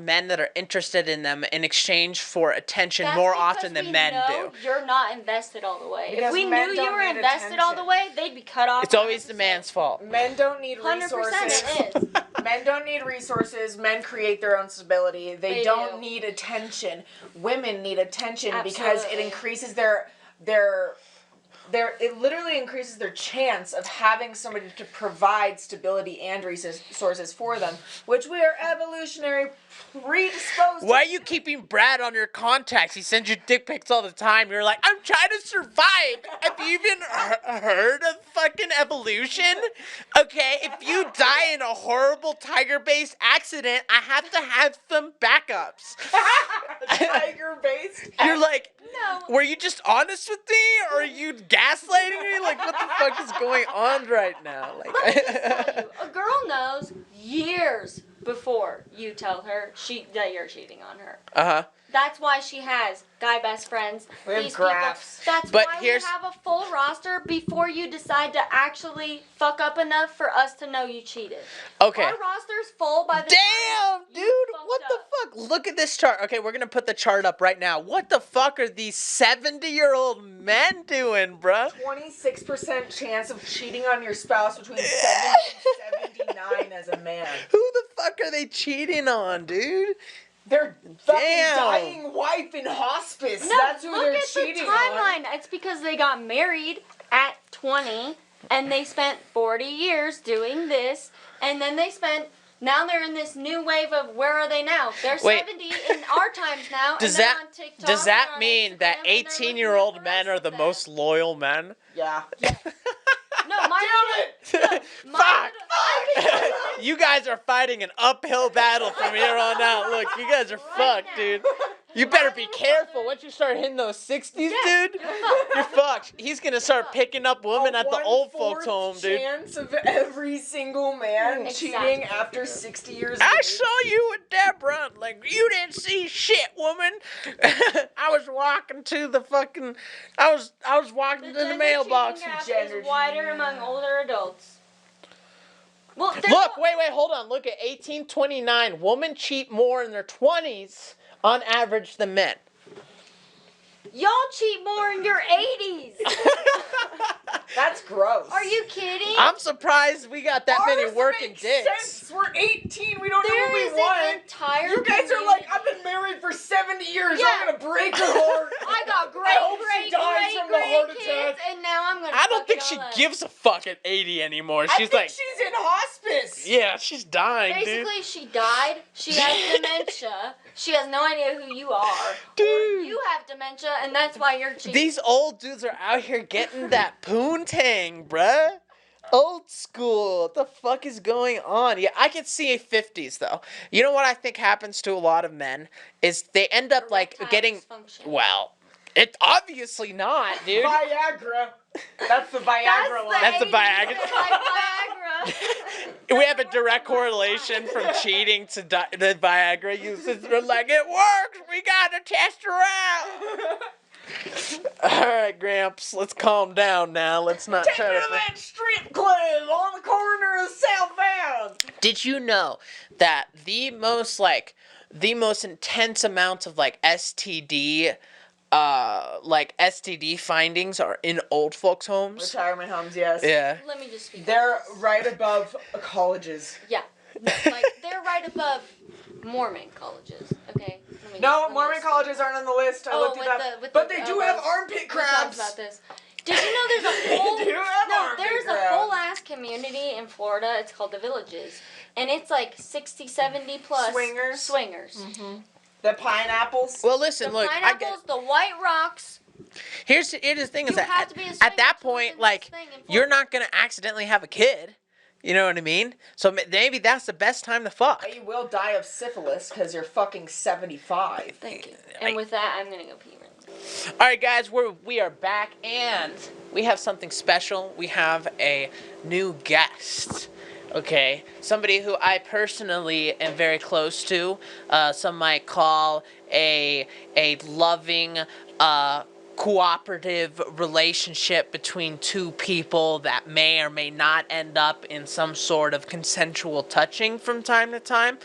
men that are interested in them in exchange for attention That's more because often than we men know do. You're not invested all the way. Because if we men knew you don't were need invested all the attention. way, they'd be cut off. It's always the man's fault. Men don't need 100% resources. it is. Men don't need resources. Men create their own stability. They don't do. need attention. Women need attention because it Absolutely. increases their it literally increases their chance of having somebody to provide stability and resources for them, which we are evolutionary predisposed to. Why are you keeping Brad on your contacts? He sends you dick pics all the time. You're like, I'm trying to survive. Have you even heard of fucking evolution? Okay, if you die in a horrible tiger-based accident, I have to have some backups. Tiger-based. You're like, No. were you just honest with me, or are you gaslighting me? Like, what the fuck is going on right now? Like, Let me just tell you, a girl knows years before you tell her that you're cheating on her. uh-huh. That's why she has guy best friends. We have these graphs. People. That's But why here's- we have a full roster before you decide to actually fuck up enough for us to know you cheated. Okay. Our roster's full by the Damn, time dude, you what fucked the up. fuck? Look at this chart. Okay, we're gonna put the chart up right now. What the fuck are these 70-year-old men doing, bruh? 26% chance of cheating on your spouse between 70 and 79 as a man. Who the fuck are they cheating on, dude? Their fucking Damn. dying wife in hospice. No, That's who look they're at the cheating on. timeline. It's because they got married at 20, and they spent 40 years doing this, and then now they're in this new wave of where are they now? They're Wait. 70 in our times now. Does and they're that on TikTok, does that they're on mean that Instagram, and they're looking 18-year-old at the men rest are of the them. most loyal men? Yeah. No, mine. Fuck! You guys are fighting an uphill battle from here on out. Look, you guys are fucked, now. dude. You better be careful. Once you start hitting those 60s, Yeah, dude, you're fucked. you're fucked. He's gonna start picking up women at the old folks' home, dude. Chance of every single man cheating Exactly. after 60 years. I of age. saw you with Deborah. Like, you didn't see shit, woman. I was walking to the fucking. I was walking to the gender mailbox. cheating gap Gender is wider cheating. among older adults. Well, there's Look, wait, hold on. Look at 1829. Women cheat more in their 20s on average than men. y'all cheat more in your 80s. That's gross. Are you kidding? I'm surprised we got that many Ours working makes dicks. sense. We're 18. We don't know There what is we an want. entire. You guys are like, I've been married for 70 years. Yeah. I'm gonna break her heart. I got great, I hope she great, dies great, from the heart great attack. kids, and now I'm gonna. I don't fuck think it she all up. gives a fuck at 80 anymore. I She's think like, she's in hospice. yeah, she's dying, dude. Basically, she died. She has dementia. She has no idea who you are. Or Dude. you have dementia, and that's why you're cheating. These old dudes are out here getting that poontang, bruh. Old school. What the fuck is going on? Yeah, I could see a 50s though. You know what I think happens to a lot of men is they end up like Erectile getting. dysfunction. Well, it's obviously not, dude. Viagra. That's the Viagra line. That's the 80s Viagra. that like Viagra. We have a direct correlation from cheating to the Viagra uses. They're like, it works. We gotta test her out. All right, Gramps. Let's calm down now. Let's not Take try her to. to that strip club on the corner of Southbound. Did you know that the most intense amounts of STD findings are in old folks' homes? Retirement homes, yes. Yeah. Let me just speak. They're right above colleges. Yeah. Like, they're right above Mormon colleges. Okay. No, Mormon colleges aren't on the list. I looked at that. But they do have armpit We talked crabs. about this. Did you know there's a whole They do have no? armpit There's crabs. a whole ass community in Florida. It's called the Villages, and it's like 60, 70 plus Swingers. Swingers. The pineapples. Well, listen, The look. pineapples, the white rocks. Here's the thing: is You that have to be a at swinger that to live point, in like, this thing in you're Florida. not gonna accidentally have a kid. You know what I mean? So maybe that's the best time to fuck. But you will die of syphilis because you're fucking 75. Thank you. And with that, I'm gonna go pee. All right, guys, we are back, and we have something special. We have a new guest. Okay, somebody who I personally am very close to. Some might call a loving cooperative relationship between two people that may or may not end up in some sort of consensual touching from time to time,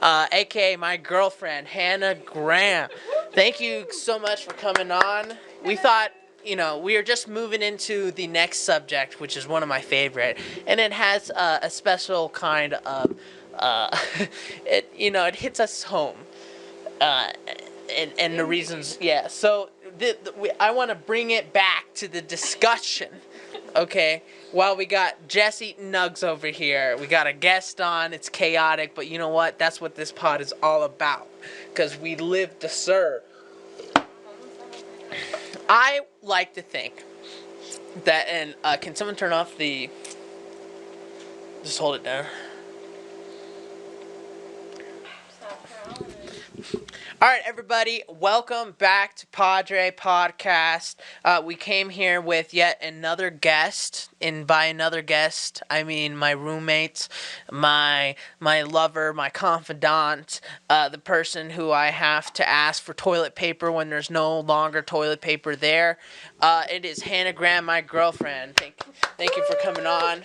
aka my girlfriend, Hannah Graham. Thank you so much for coming on. We thought, we are just moving into the next subject, which is one of my favorite, and it has a special kind of, it hits us home. And the reasons, yeah. So I want to bring it back to the discussion, okay? While we got Jess eating nugs over here, we got a guest on. It's chaotic, but you know what? That's what this pod is all about, because we live to serve. I like to think that, and can someone turn off the? Just hold it down. All right, everybody, welcome back to PodDre Podcast. We came here with yet another guest, and by another guest, I mean my roommates, my lover, my confidant, the person who I have to ask for toilet paper when there's no longer toilet paper there. It is Hannah Graham, my girlfriend. Thank you for coming on.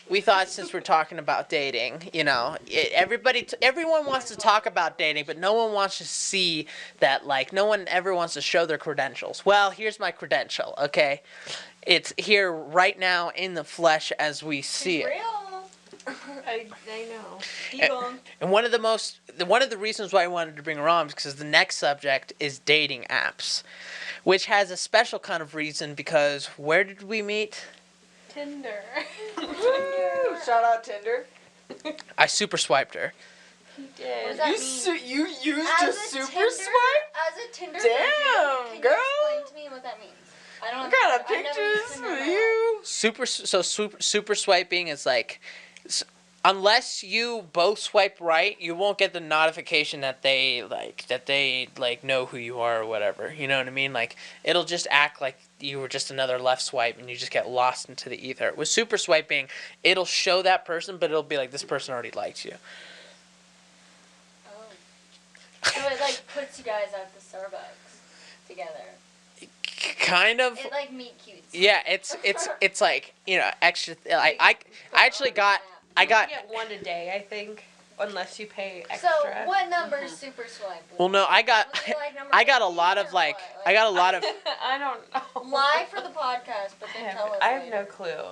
We thought, since we're talking about dating, everyone wants to talk about dating, but no one wants to see that, no one ever wants to show their credentials. Well, here's my credential, okay? It's here right now in the flesh as we see it. Real. I know. Keep on. And one of the reasons why I wanted to bring her on is because the next subject is dating apps, which has a special kind of reason, because where did we meet? Tinder. Woo! Shout out Tinder. I super swiped her. He What did. does that mean? You used As a a super Tinder- swipe? As a Tinder Damn, virgin, girl. Can you explain to me what that means? I don't What kind of I've never used pictures Tinder in for my you? Super swiping is unless you both swipe right, you won't get the notification that they know who you are or whatever. You know what I mean? It'll just act like you were just another left swipe, and you just get lost into the ether. With super swiping, it'll show that person, but it'll be like, this person already liked you. Oh. So it puts you guys at the Starbucks together. Kind of. It meet cutes. Yeah, it's extra. I actually got. I got. You get one a day, I think, unless you pay So extra. what number is super swipe? Well, no, I got. Was it number I got a 15 lot of or what? I got a lot of. I don't know. Lie for the podcast, but then tell us. I have later. no clue.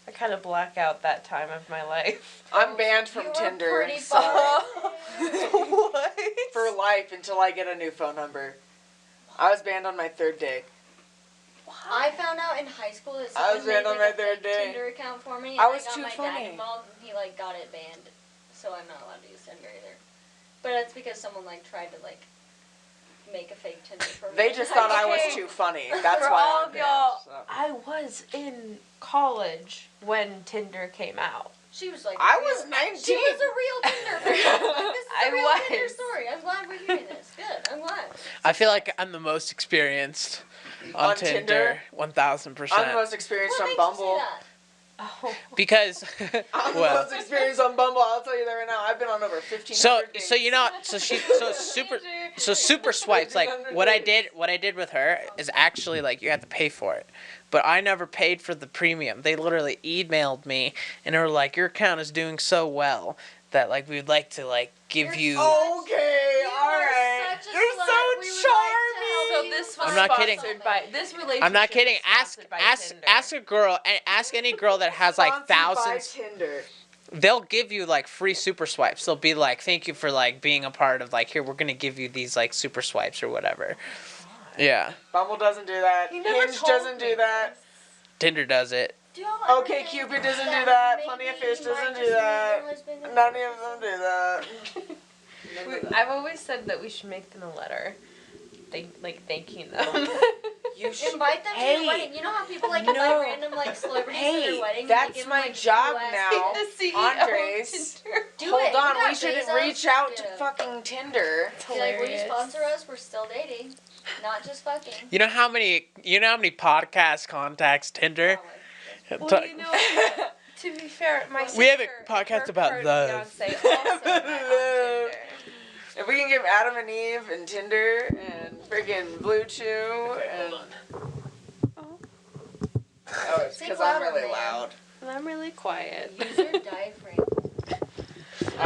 I kind of black out that time of my life. I'm banned from You were Tinder. pretty So What? for life until I get a new phone number. I was banned on my third day. I found out in high school that I someone was made banned on my a third fake day. Tinder account for me. And I was got too my funny. dad involved, and he got it banned, so I'm not allowed to use Tinder either. But that's because someone tried to make a fake Tinder for me. They just thought I was too funny. That's For why all I'm of banned. y'all, So. I was in college when Tinder came out. She was like. I real- was 19. She was a real Tinder fan. This is I a real was. Tinder story. I'm glad we're hearing this. Good. I'm glad. I feel like I'm the most experienced on Tinder. 1,000%. I'm the most experienced What on makes you say Bumble. that? Oh. Because I'm the well, most experienced on Bumble. I'll tell you that right now. I've been on over 1,500 so dates. super swipes. What I did with her is actually you have to pay for it, but I never paid for the premium. They literally emailed me and they were like, your account is doing so well that we'd like to give you. Okay, You all are right. such a You're slut. so We would like to charming. help So you this was I'm not kidding. sponsored by this relationship. I'm not kidding. is Ask sponsored by Tinder. ask a girl, ask any girl that has Sponsored by thousands. Tinder. They'll give you free super swipes. They'll be like, thank you for being a part of here, we're gonna give you these super swipes or whatever. Yeah. Bumble doesn't do that. You never Hinge told doesn't me do that. this. Tinder does it. Do y'all ever Okay, think Cupid doesn't do that. maybe Plenty of you Fish might doesn't just do that. meet your husband and None wife of them or do that. I've always said that we should make them a letter, thanking them. You should. Invite them to Hey. your wedding. You know how people invite No. random celebrities to Hey, their wedding? that's and they give my them, job US now. The CEO Andres. of Tinder. Do Hold it. on, You got we should Bezos? reach out to Yeah. fucking Tinder. It's Be like, will you hilarious. sponsor us? We're still dating, not just fucking. You know how many podcast contacts Tinder? Well, you know, to be fair, my sister, We have a podcast her about current love. fiancé also met on Tinder. If we can give Adam and Eve and Tinder and friggin' Blue Chew and because I'm louder, really man. loud. And I'm really quiet. Use your diaphragm.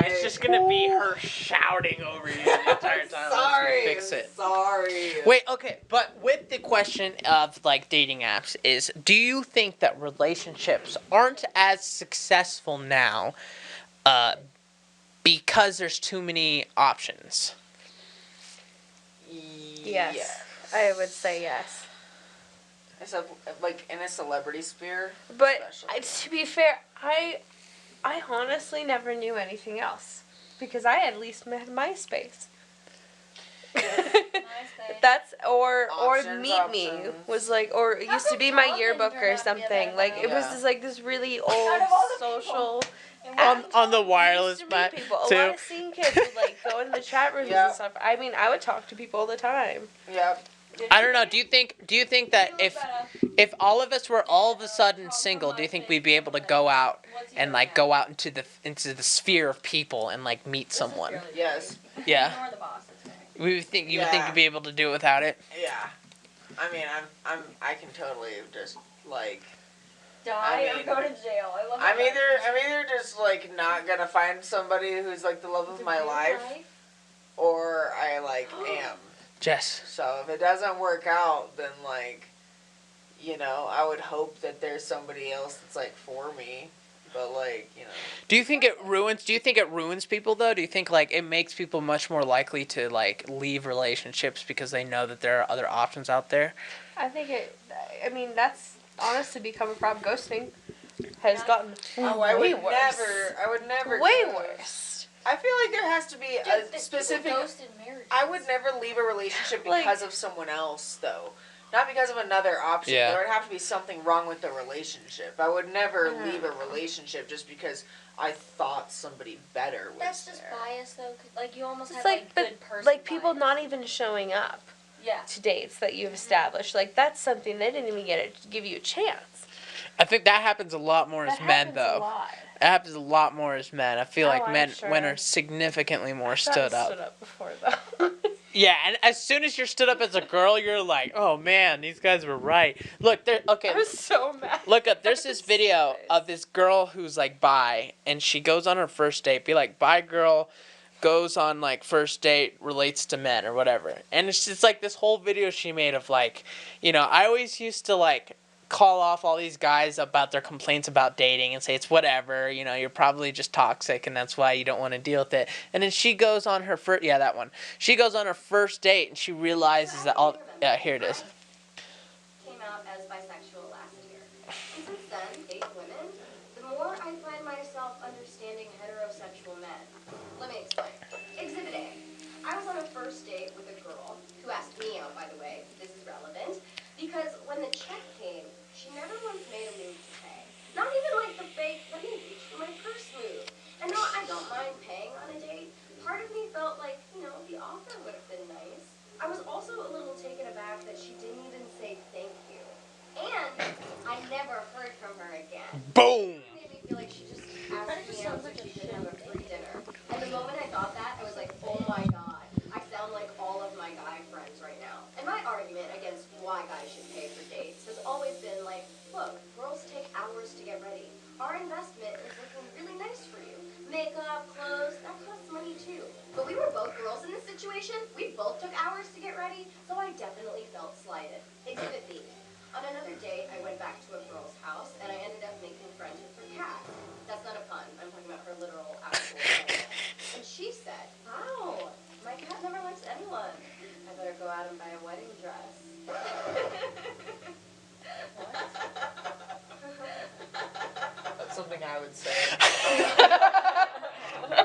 It's just gonna be her shouting over you the entire time. Sorry, Fix it. sorry. Wait, okay, but with the question of like dating apps is, do you think that relationships aren't as successful now because there's too many options? Yes. I would say yes. So, like in a celebrity sphere. But especially. to be fair, I honestly never knew anything else because I at least had MySpace. That's or Options, Meet Me options. was like, or it How used to come be my Tom yearbook didn't or turn up the something. other Like night? it was Yeah. just like this really old Out of all the people. social. On the wireless used to meet mat people. A too. lot of scene kids would like go in the chat rooms Yeah. and stuff. I mean, I would talk to people all the time. Yep. I don't know. Do you think that if all of us were all of a sudden single, do you think we'd be able to go out and like go out into the sphere of people and like meet someone? Yes. Yeah. Ignore the boss. It's fine. You would think you'd be able to do it without it? Yeah. I mean, I can totally just like. Die I mean, or go to jail. I love I'm that. either just like not gonna find somebody who's like the love of my life, or I like am. Jess. So if it doesn't work out, then like, you know, I would hope that there's somebody else that's like for me. But like, you know. Do you think it ruins people though? Do you think like it makes people much more likely to like leave relationships because they know that there are other options out there? I think I mean, that's honestly become a problem. Ghosting has gotten I way would worse. never. Way ghost. worse. I feel like there has to be a specific. I would never leave a relationship because of someone else, though. Not because of another option. Yeah. There would have to be something wrong with the relationship. I would never leave a relationship just because I thought somebody better was That's just there. bias, though. 'Cause, like, you almost It's have, like, good person like people bias. not even showing up Yeah. to dates that you've established. Like that's something they didn't even give you a chance. I think that happens a lot more as That men happens though. a lot. It happens a lot more as men. I feel like I'm men sure. are significantly more I thought stood I up. stood up before though. Yeah, and as soon as you're stood up as a girl, you're like, oh man, these guys were right. Look, okay. I was so mad. Look up. There's this video of this girl who's like bi, and she goes on her first date. Be like, bi girl goes on like first date, relates to men or whatever. And it's just like this whole video she made of like, you know, I always used to like call off all these guys about their complaints about dating and say it's whatever, you know, you're probably just toxic and that's why you don't want to deal with it. And then she goes on her first, that one. She goes on her first date and she realizes that all, here it is. Came out as bisexual last year. And since then, 8 women, the more I find myself understanding heterosexual men. Let me explain. Exhibit A. I was on a first date with a girl who asked me out, by the way. This is relevant. Because when the check came, she never once made a move to pay. Not even like the fake, let me reach for my purse move. And no, I don't mind paying on a date. Part of me felt like, you know, the offer would have been nice. I was also a little taken aback that she didn't even say thank you. And I never heard from her again. Boom! It made me feel like she just asked me out so she could have a free dinner. And the moment I thought that, I was like, oh my god, I sound like all of my guy friends right now. And my argument against why guys should pay for dates has always been like, look, girls take hours to get ready. Our investment is looking really nice for you. Makeup, clothes, that costs money too. But we were both girls in this situation. We both took hours to get ready, so I definitely felt slighted. Exhibit B. On another date, I went back to a girl's house, and I ended up making friends with her cat. That's not a pun. I'm talking about her literal, actual animal. And she said, wow, my cat never likes anyone. I better go out and buy a wedding dress. That's something I would say.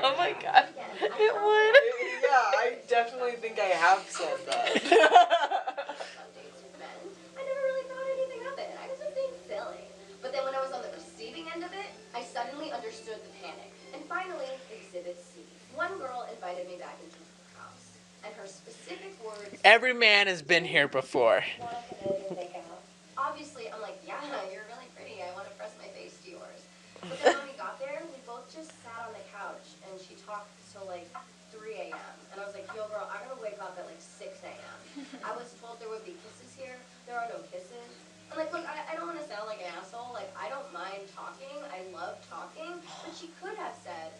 Oh my god. It would. Yeah, I definitely think I have said that. On dates with men, I never really thought anything of it. I was just being silly. But then when I was on the receiving end of it, I suddenly understood the panic. And finally, Exhibit C. One girl invited me back into her house. And her specific words... Every man has been here before. Want to come in and make out? Obviously, I'm like, yeah, you're really pretty. I want to press my face to yours. But then when we got there, we both just sat on the couch, and she talked till like 3 a.m. And I was like, yo, girl, I'm going to wake up at like 6 a.m. I was told there would be kisses here. There are no kisses. I'm like, look, I don't want to sound like an asshole. Like, I don't mind talking. I love talking. But she could have said,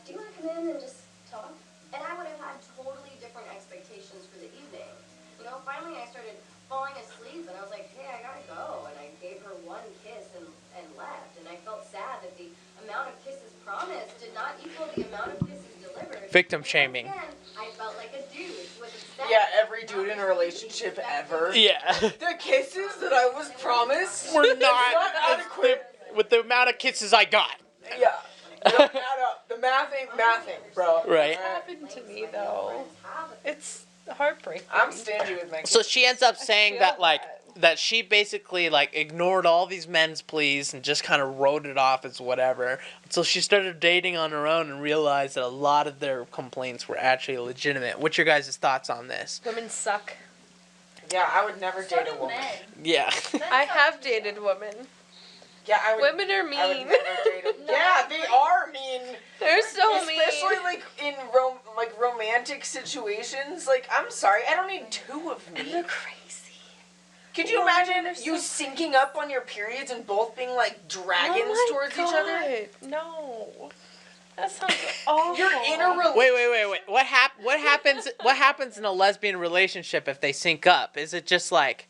do you want to come in and just talk? And I would have had totally different expectations for the evening. You know, finally I started falling asleep, and I was like, hey, I gotta go. And I gave her one kiss and left. And I felt sad that the amount of kisses promised did not equal the amount of kisses delivered. Victim And shaming. Again, I felt like a dude with upset. Yeah, every dude in a relationship ever. Yeah. The kisses that I was promised We're not adequate. with the amount of kisses I got. Yeah. They don't add up. The math ain't mathing, bro. Right. What happened to me though? It's heartbreaking. I'm stingy with my kids. So she ends up saying feel that, like, that she basically, like, ignored all these men's pleas and just kind of wrote it off as whatever. So she started dating on her own and realized that a lot of their complaints were actually legitimate. What's your guys' thoughts on this? Women suck. Yeah, I would never date a woman. Yeah. I have dated women. Yeah, I would. Women are I would mean. never date a Yeah, they are mean. They're so mean. Especially like in romantic situations. Like, I'm sorry, I don't need two of me. They're crazy. Could you imagine you syncing up on your periods and both being like dragons towards each other? No. That sounds awful. You're in a relationship. Wait. What happens in a lesbian relationship if they sync up? Is it just like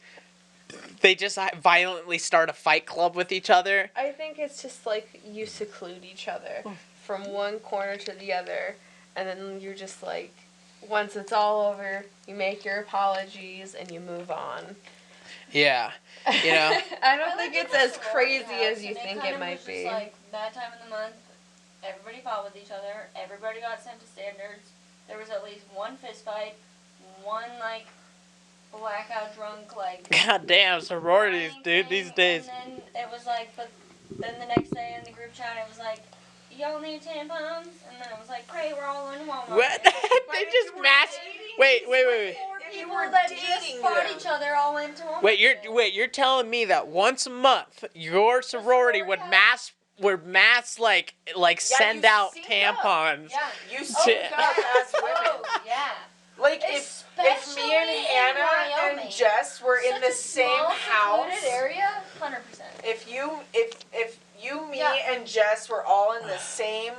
they just violently start a fight club with each other? I think it's just like you seclude each other from one corner to the other, and then you're just like, once it's all over, you make your apologies and you move on. Yeah, you know. I don't think it's as crazy as you think it might be. Just like that time of the month, everybody fought with each other. Everybody got sent to standards. There was at least one fist fight, one like blackout drunk like. God damn sororities, dude, thing, these days. And then it was like, but then the next day in the group chat, it was like, y'all need tampons, and then it was like, great, we're all in Walmart. What? They just mass. Wait. People that just fought each other all went to Walmart. You're telling me that once a month your sorority would mass like send out tampons. Yeah. You sync up as women. Oh, yeah. Like if me and Hannah and Jess were in the same house. Secluded area, 100%. If you, me, and Jess were all in the same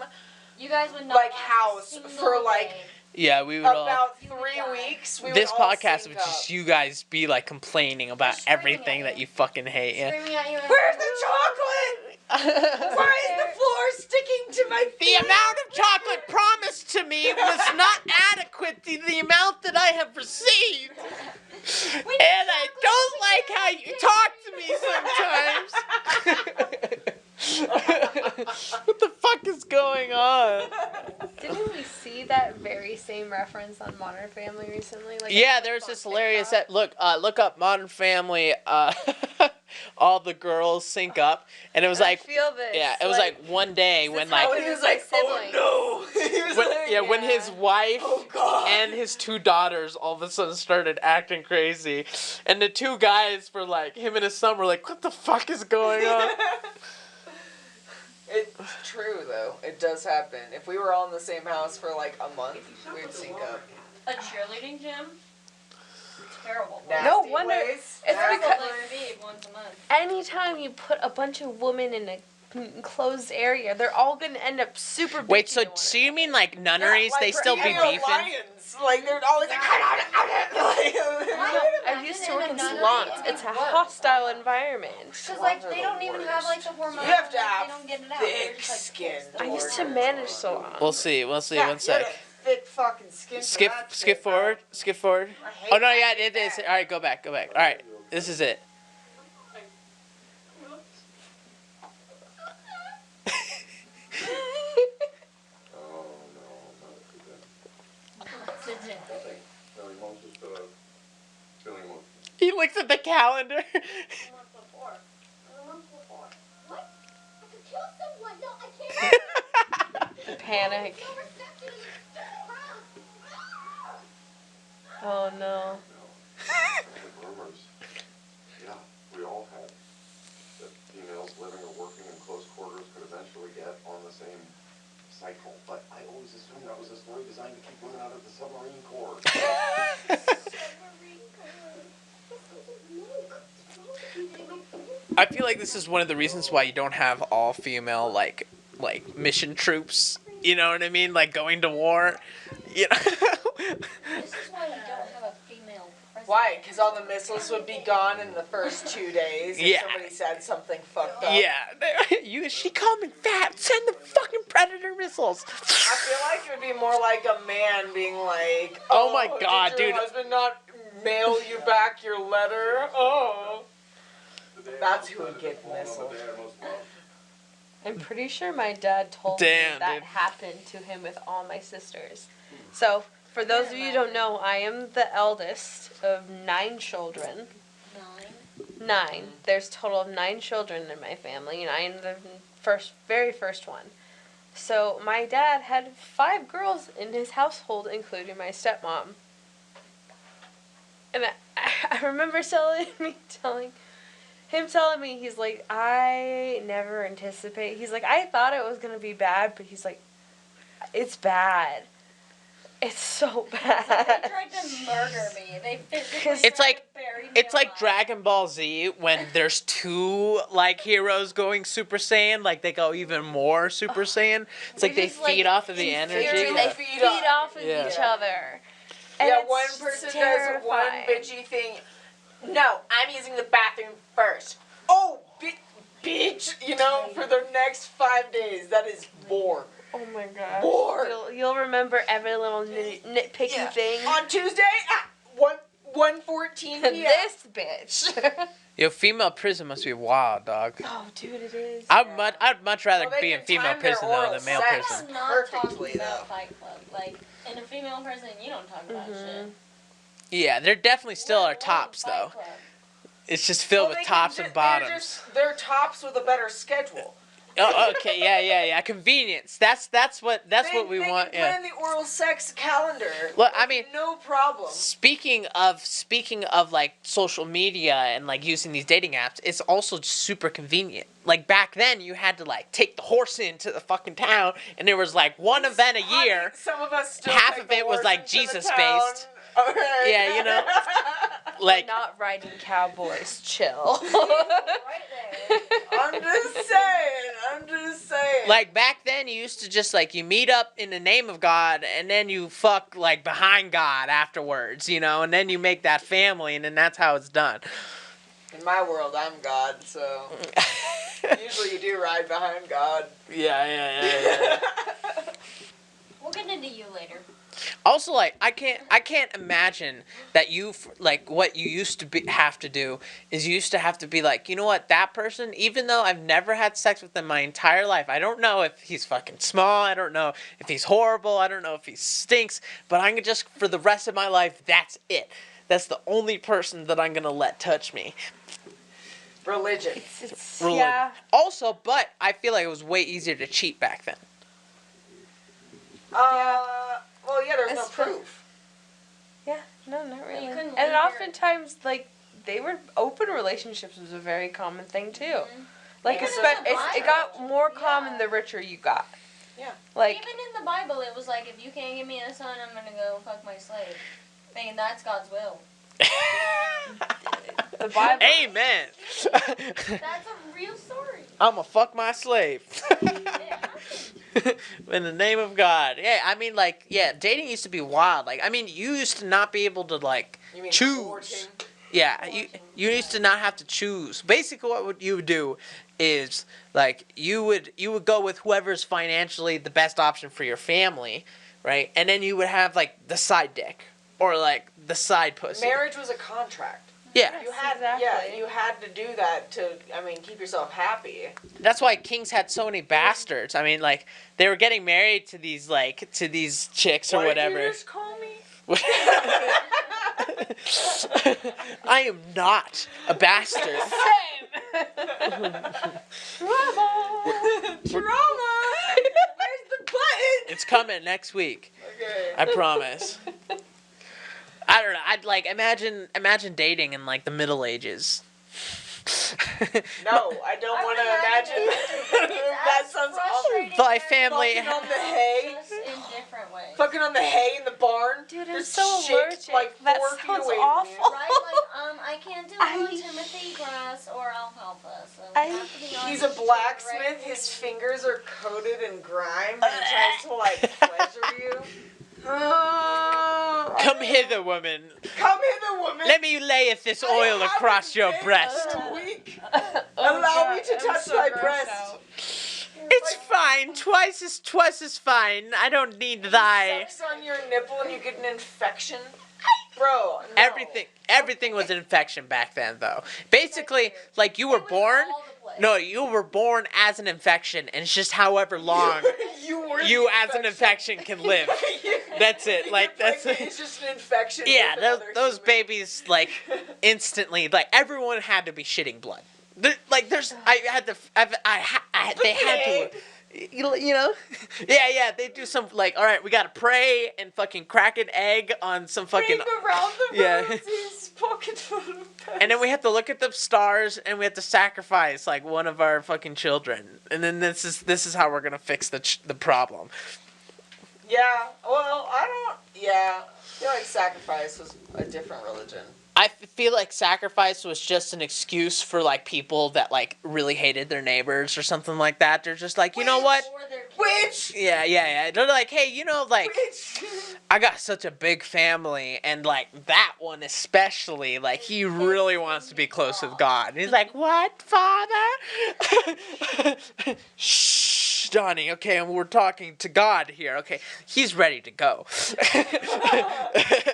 You guys would not like last a house single for like day. Yeah, we would all. about You would 3 die. weeks, we This would all podcast sync would just up. you guys be like complaining about Just screaming everything at that you. you fucking hate. Yeah. Screaming at you. Where's the chocolate? Why is the floor sticking to my The feet? amount of chocolate promised to me was not adequate to the amount that I have received. And I don't like how you talk to me sometimes. What the fuck is going on? Didn't we see that very same reference on Modern Family recently? Like Yeah, there's this hilarious look up Modern Family, all the girls sync up, and it was like, I feel this. yeah, it was like one day when like, Oh, he was like, oh no. He was like, when his wife oh god. and his 2 daughters all of a sudden started acting crazy, and the 2 guys for like him and his son were like, what the fuck is going on? It's true though. It does happen. If we were all in the same house for like a month, we'd sync up. A cheerleading gym? Terrible. Nasty No wonder- place. it's Nasty because- place. Once a month. anytime you put a bunch of women in a enclosed area, they're all gonna end up super bitchy Wait, to one so you mean like Yeah, nunneries? like they still be Premier beefing? Lions. Like they're always like, I used to work in salons. It's a hostile environment. Because like they don't even have like the hormones. You have to like, have they don't get it out. They're thick just, like, skin. fixed the I used to hormones. manage salons. We'll see. Yeah, One you had sec. a thick fucking skin for Skip that shit, bro. forward. I hate Oh no, yeah, that. it is. All right, go back. All right, this is it. He looks at the calendar. The month before. What? I could kill someone. No, I can't. Panic. No reception. Oh no. Rumors. Yeah, we all had that females living or working in close quarters could eventually get on the same cycle. But I always assumed that was a story designed to keep women out of the submarine corps. Submarine code. I feel like this is one of the reasons why you don't have all female like mission troops. You know what I mean? Like going to war. You know. This is why we don't have a female president. Why? Because all the missiles would be gone in the first 2 days if Yeah. somebody said something fucked up. Yeah. She called me fat. Send the fucking Predator missiles. I feel like it would be more like a man being like, Oh my God, did your dude. husband not mail you back your letter? Oh. That's who would get missiles. I'm pretty sure my dad told Damn, me that dude. happened to him with all my sisters. So, for those of you who don't know, I am the eldest of 9 children. 9. There's a total of 9 children in my family, and I am the very first one. So, my dad had 5 girls in his household, including my stepmom. And I remember telling me, he's like, I never anticipate. He's like, I thought it was going to be bad, but he's like, it's bad. It's so bad. They tried to murder me. They physically It's tried like- to bury me It's like alive. Dragon Ball Z when there's 2 like heroes going Super Saiyan, like they go even more Super Saiyan. It's like they just, like, feed off of the energy. infuriate- They Feed feed off. off of Yeah. each other. And Yeah, it's one just person does one terrifying. bitchy thing. No, I'm using the bathroom first. Oh, bitch! You know, for the next 5 days. That is war. Oh my gosh. War. You'll remember every little nitpicky Yeah. thing. On Tuesday, 1:14 p.m. This bitch. Yo, female prison must be wild, dog. Oh, dude, it is. I'd much rather Well, they be in can female time their prison though oral than male sex. prison. I'm not Perfectly, talking about though. Fight Club. Like, in a female prison, you don't talk about shit. Yeah, there definitely still are Let alone tops Fight though. Club. It's just filled Well, with they tops can and they're bottoms. They're tops with a better schedule. Oh, okay, yeah. Convenience. That's what we they want. Can Yeah. plan the oral sex calendar. Well, I with mean, no problem. Speaking of like social media and like using these dating apps, it's also super convenient. Like back then, you had to like take the horse into the fucking town, and there was like one event a year. Some of us still Half take of the it was horse like into the Jesus town. based. Okay. Yeah, you know, like Not riding cowboys, chill. Right there. I'm just saying. like back then, you used to just like you meet up in the name of God, and then you fuck like behind God afterwards, you know, and then you make that family, and then that's how it's done. In my world, I'm God, so usually you do ride behind God. Yeah. We'll get into you later. Also, like I can't imagine that like what you used to have to do is you used to have to be like, you know what, that person, even though I've never had sex with them my entire life, I don't know if he's fucking small, I don't know if he's horrible, I don't know if he stinks, but I'm gonna just for the rest of my life, that's it. That's the only person that I'm gonna let touch me. Religion. It's Really. yeah. Also, but I feel like it was way easier to cheat back then. Well, yeah, there's no It's proof. Yeah, no, not really. couldn't leave And your- oftentimes, like, open relationships was a very common thing too. Like, Even it got more common the richer you got. Yeah. Like, Even in the Bible, it was like, if you can't give me a son, I'm gonna go fuck my slave. I mean, that's God's will. the Bible. Amen. That's a real story. I'ma fuck my slave. It happened. In the name of God. Yeah, I mean, like, yeah, dating used to be wild. Like, I mean, you used to not be able to, like, You mean choose. courting? Yeah, you used to not have to choose. Basically, what you would do is, like, you would go with whoever's financially the best option for your family, right? And then you would have, like, the side dick. Or, like, the side pussy. Marriage was a contract. Yeah. You had, exactly. you had to do that to, keep yourself happy. That's why kings had so many bastards. I mean, like, they were getting married to these chicks or What whatever. did you just call me? I am not a bastard. Drama! Where's the button? It's coming next week. Okay. I promise. I don't know. I'd like imagine dating in like the Middle Ages. No, I don't want to imagine. That sounds awful. My family. Fucking on the hay. Just in different ways. Fucking on the hay in the barn. Dude, I'm There's so shit, allergic. like That 4 feet sounds away from awful. you. Right? Like, I I can't do Timothy grass or alfalfa. So I- have to be on He's a blacksmith. His fingers are coated in grime, and he tries to like pleasure you. Come hither, woman. Come hither, woman. Let me layeth this oil across your breast. Weak. Allow me to touch thy breast. It's fine. Twice as fine. I don't need thy. Sucks on your nipple and you get an infection. Bro, no. Everything was an infection back then, though. Basically, like you were born. No, you were born as an infection, and it's just however long you as an infection can live. That's it. Like that's it. It's just an infection. Yeah, those babies like instantly like everyone had to be shitting blood. Like there's they had to. You know? Yeah, they do some, like, all right, we gotta pray and fucking crack an egg on some fucking... around the roses, pocket full of pets. And then we have to look at the stars and we have to sacrifice, like, one of our fucking children. And then this is how we're gonna fix the problem. Yeah, well, I feel like sacrifice was a different religion. I feel like sacrifice was just an excuse for, like, people that, like, really hated their neighbors or something like that. They're just like, you know what? Which? Yeah. They're like, hey, you know, like, I got such a big family, and, like, that one especially, like, he really wants to be close with God. And he's like, what, Father? Shh, Johnny, okay, and we're talking to God here, okay? He's ready to go.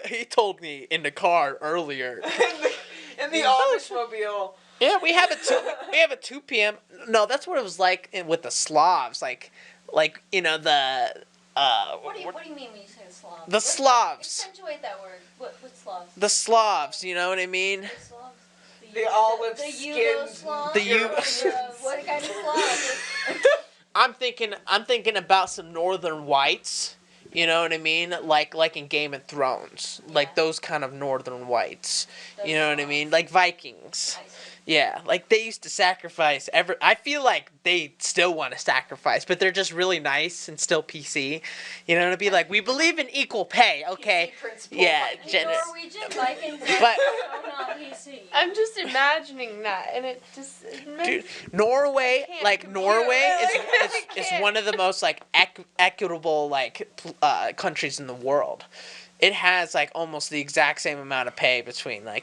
He told me in the car earlier. in the Amishmobile. Yeah, we have a 2 p.m. No, that's what it was like with the Slavs, like you know the. What do you mean when you say the Slavs? The Slavs. Accentuate that word. What Slavs? The Slavs, you know what I mean? The Slavs. The olive The skinned. Yugo-Slavs? What kind of Slavs? I'm thinking about some northern whites. You know what I mean? Like in Game of Thrones. Like those kind of northern whites. You know what I mean? Like Vikings. Yeah, like they used to sacrifice I feel like they still want to sacrifice, but they're just really nice and still PC. You know what I mean? Like, we believe in equal pay, okay? Yeah, Norwegian Vikings But not PC. I'm just imagining that, and it just... dude, Norway is one of the most like equitable like countries in the world. It has like almost the exact same amount of pay between they're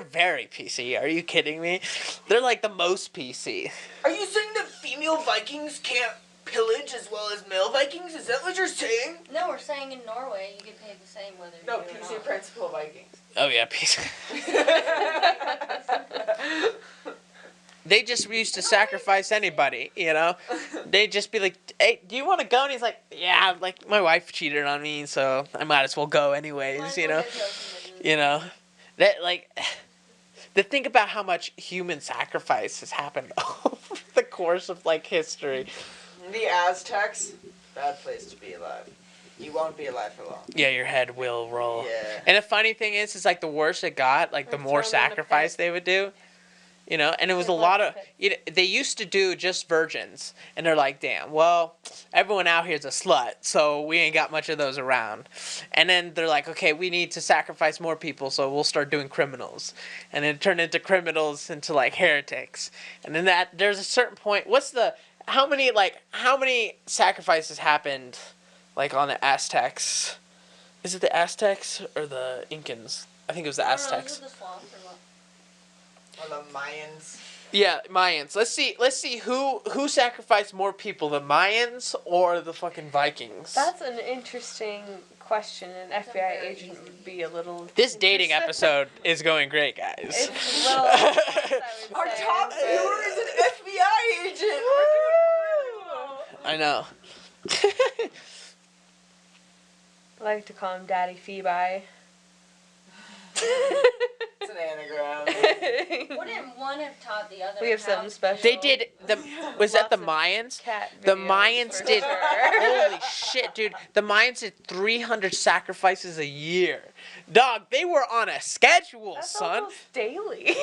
very PC. Are you kidding me? They're like the most PC. Are you saying that female Vikings can't pillage as well as male Vikings? Is that what you're saying? No, we're saying in Norway you get paid the same whether you do or PC not. principal Vikings. Oh yeah, PC. They just used to sacrifice anybody, you know? They'd just be like, hey, do you want to go? And he's like, yeah, like, my wife cheated on me, so I might as well go anyways, you know? You know? That, like, to think about how much human sacrifice has happened over the course of, like, history. The Aztecs, bad place to be alive. You won't be alive for long. Yeah, your head will roll. Yeah. And the funny thing is like, the worse it got, like, the more sacrifice they would do. You know, and it was a lot of, they used to do just virgins, and they're like, damn, well, everyone out here's a slut, so we ain't got much of those around. And then they're like, okay, we need to sacrifice more people, so we'll start doing criminals. And then it turned into criminals into, like, heretics. And then there's a certain point, how many sacrifices happened, like, on the Aztecs? Is it the Aztecs or the Incans? I think it was the Aztecs. Or the Mayans. Yeah, Mayans. Let's see who sacrificed more people, the Mayans or the fucking Vikings? That's an interesting question. An FBI agent would be a little... This dating episode is going great, guys. It's a little... Our top viewer is an FBI agent. I know. I like to call him Daddy Phoebe. It's an anagram. Wouldn't one have taught the other? We have something special. They did was that the Mayans? The Mayans did. Holy shit, dude! The Mayans did 300 sacrifices a year. Dog, they were on a schedule, That's son. almost daily.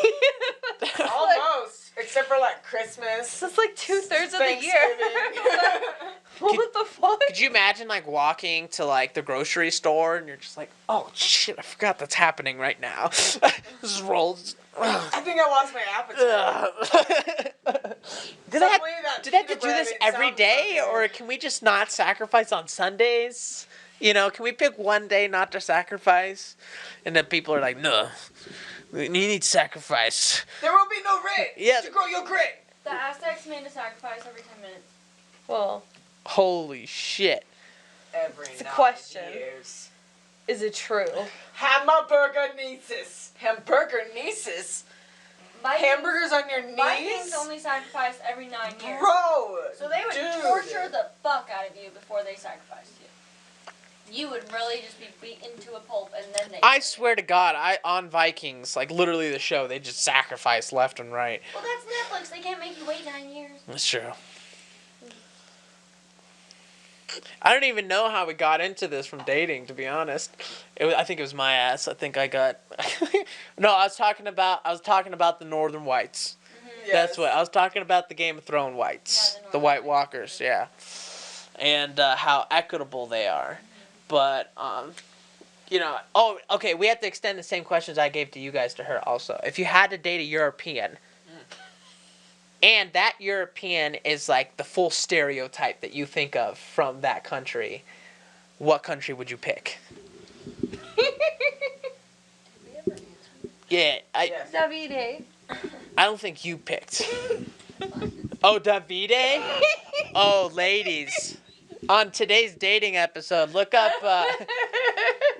Almost. Except for like Christmas. That's like 2/3 of the year. Thanksgiving. What the fuck? Could you imagine like walking to like the grocery store and you're just like, oh shit, I forgot that's happening right now. Just rolls. I think I lost my appetite. Do they have to do this every day, or can we just not sacrifice on Sundays? You know, can we pick one day not to sacrifice? And then people are like, no, you need sacrifice. There will be no grit. Yeah. To grow your grit. The Aztecs made a sacrifice every 10 minutes. Well, Holy shit. It's a question. is it true? Hamburger nieces. Hamburger nieces? Vikings, Hamburgers on your knees? Vikings only sacrificed every 9 years. Bro! So they would torture the fuck out of you before they sacrificed you. You would really just be beaten to a pulp and then they... I swear to God, on Vikings, like literally the show, they just sacrifice left and right. Well, that's Netflix. They can't make you wait 9 years. That's true. I don't even know how we got into this from dating, to be honest. I think it was my ass. I think I got... No, I was talking about the Northern Whites. Yes. That's what... I was talking about the Game of Thrones Whites. Yeah, the White Walkers, yeah. And how equitable they are. But, you know... Oh, okay, we have to extend the same questions I gave to you guys to her also. If you had to date a European... And that European is like the full stereotype that you think of from that country. What country would you pick? Yeah, Davide. I don't think you picked. Oh, Davide? Oh, ladies. On today's dating episode, look up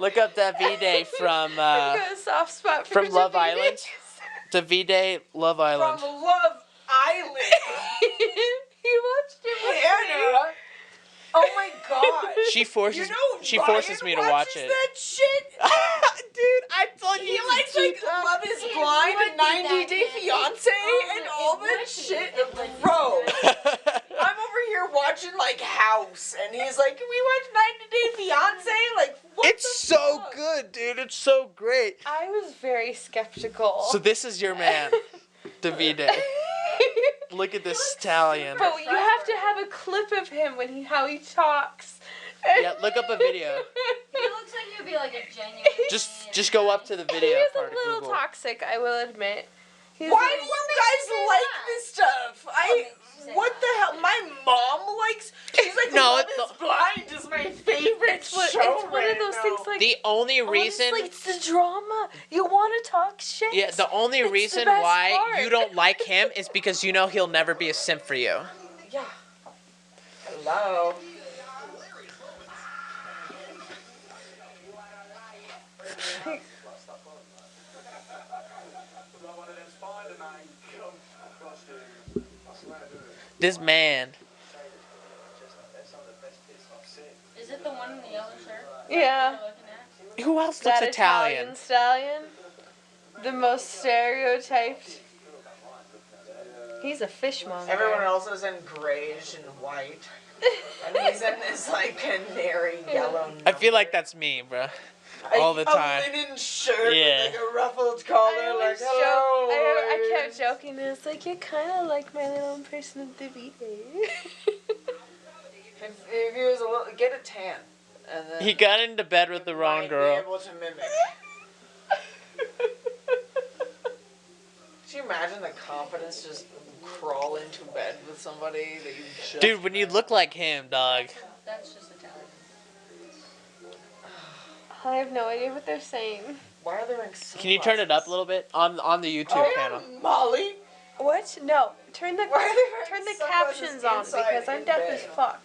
Davide from Got a soft spot for from Love Davide. Island. Davide, Love Island. From Love Island. He watched it with me. Hannah. Oh my god. She forces Ryan me to watch watches it. that shit? Dude, I told you. He likes like Love is Blind and 90 Day Fiance and all that shit. Bro, I'm over here watching like House and he's like, can we watch 90 Day Fiance? Like, what It's the so fuck? good, dude. It's so great. I was very skeptical. So this is your man, Davide. Look at this stallion. But you have to have a clip of him when how he talks. Yeah, look up a video. He looks like he'd be like a genuine... Just go up to the He video is part a of little Google. toxic, I will admit. He's Why do you guys like this stuff? What the hell? My mom likes. She's like, No, Love it's is Blind is my favorite show it's one right of those now. things like. The only reason, Honestly, it's the drama. You want to talk shit. yeah, the only It's the reason best why part. you don't like him is because you know he'll never be a simp for you. Yeah. Hello. This man. Is it the one in the yellow shirt? Yeah. You're looking at? Who else looks That Italian? stallion. The most stereotyped. He's a fishmonger. Everyone else is in grayish and white. And he's in this like canary yellow. I feel like that's me, bro. All the time. A linen shirt Yeah. with like a ruffled collar. I Like, always hello. I kept joking. And it's like, you're kind of like my little impersonal Davide. If he was a little, get a tan. And then He got into bed with the wrong might girl. Be able to mimic. Can you imagine the confidence just crawl into bed with somebody that you just... Dude, when you look like him, dog. That's just Italian. I have no idea what they're saying. Why are they wearing sunglasses? Can you turn it up a little bit on the YouTube channel? Molly? What? No. Turn the Why are they wearing turn the sunglasses captions on inside because I'm in deaf bed? as fuck.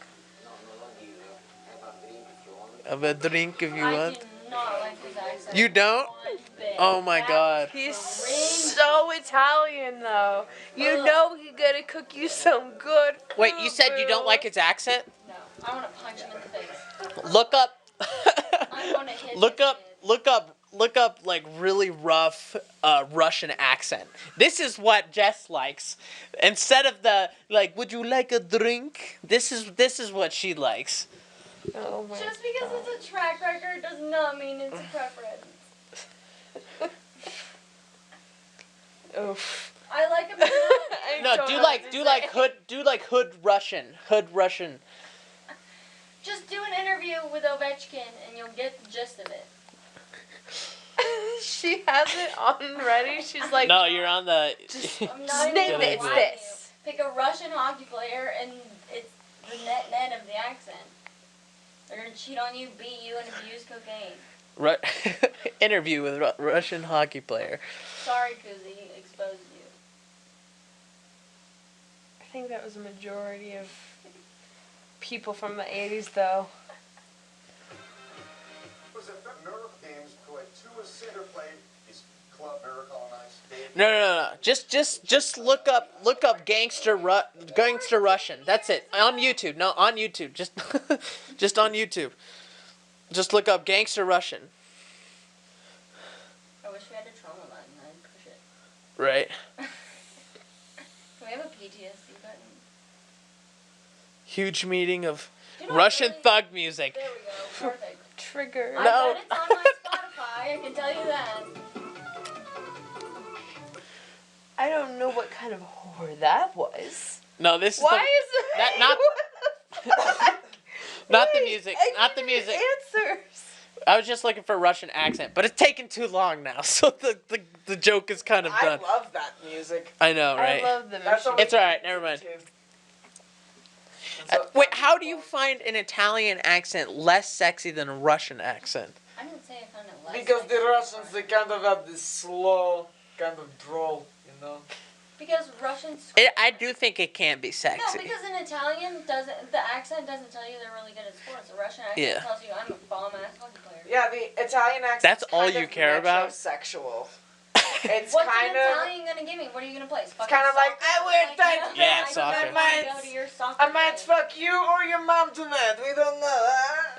Have a drink if you I want. do not like his accent. You don't? One bit. Oh my god. He's so Italian though. You know he's gonna cook you some good food. Wait, you said you don't like his accent? No, I want to punch him in the face. Look up. I want to hit Look his up. face. Look up like really rough Russian accent. This is what Jess likes. Instead of the like, would you like a drink? This is what she likes. Oh my Just because it's a track record does not mean it's a preference. Oof. I like him. I do like hood Russian. Just do an interview with Ovechkin and you'll get the gist of it. She has it on ready. She's like, No, you're on the. I'm not name even it, it's lying to you. this. Pick a Russian hockey player and it's the net of the accent. They're gonna cheat on you, beat you, and abuse cocaine. Interview with Russian hockey player. Sorry, Kuzi, exposed you. I think that was a majority of people from the 80s, though. Was it Miracle Games who had 2 assists played is Club Miracle on Ice? No. Just look up gangster Russian. That's it. On YouTube. No, on YouTube. Just on YouTube. Just look up gangster Russian. I wish we had a trauma button. I'd push it. Right. Can we have a PTSD button? Huge meeting of You know Russian really- thug music. There we go. Perfect. Trigger. I No. bet it's on my Spotify. I can tell you that. I don't know what kind of whore that was. No, this is Why the, is it? that not the music. Not the music. Answers. I was just looking for a Russian accent, but it's taking too long now, so the joke is kind of I done. love that music. I know, right? I love the That's machine. It's alright, never mind. Wait, how do you find an Italian accent less sexy than a Russian accent? I didn't say I found it less Because the sexy. Russians, they kind of have this slow kind of drawl, you know? Because Russians. I do think it can be No, sexy. because an Italian the accent doesn't tell you they're really good at sports. A Russian accent Yeah. tells you I'm a bomb-ass hockey player. Yeah, the Italian accent. That's all you care about? Sexual. It's What's kind an of. Italian gonna give me? What are you gonna play? It's kind of like, I wear tight pants. Yeah, I soccer. don't wanna go to your soccer I might game. fuck you or your mom tonight. We don't know.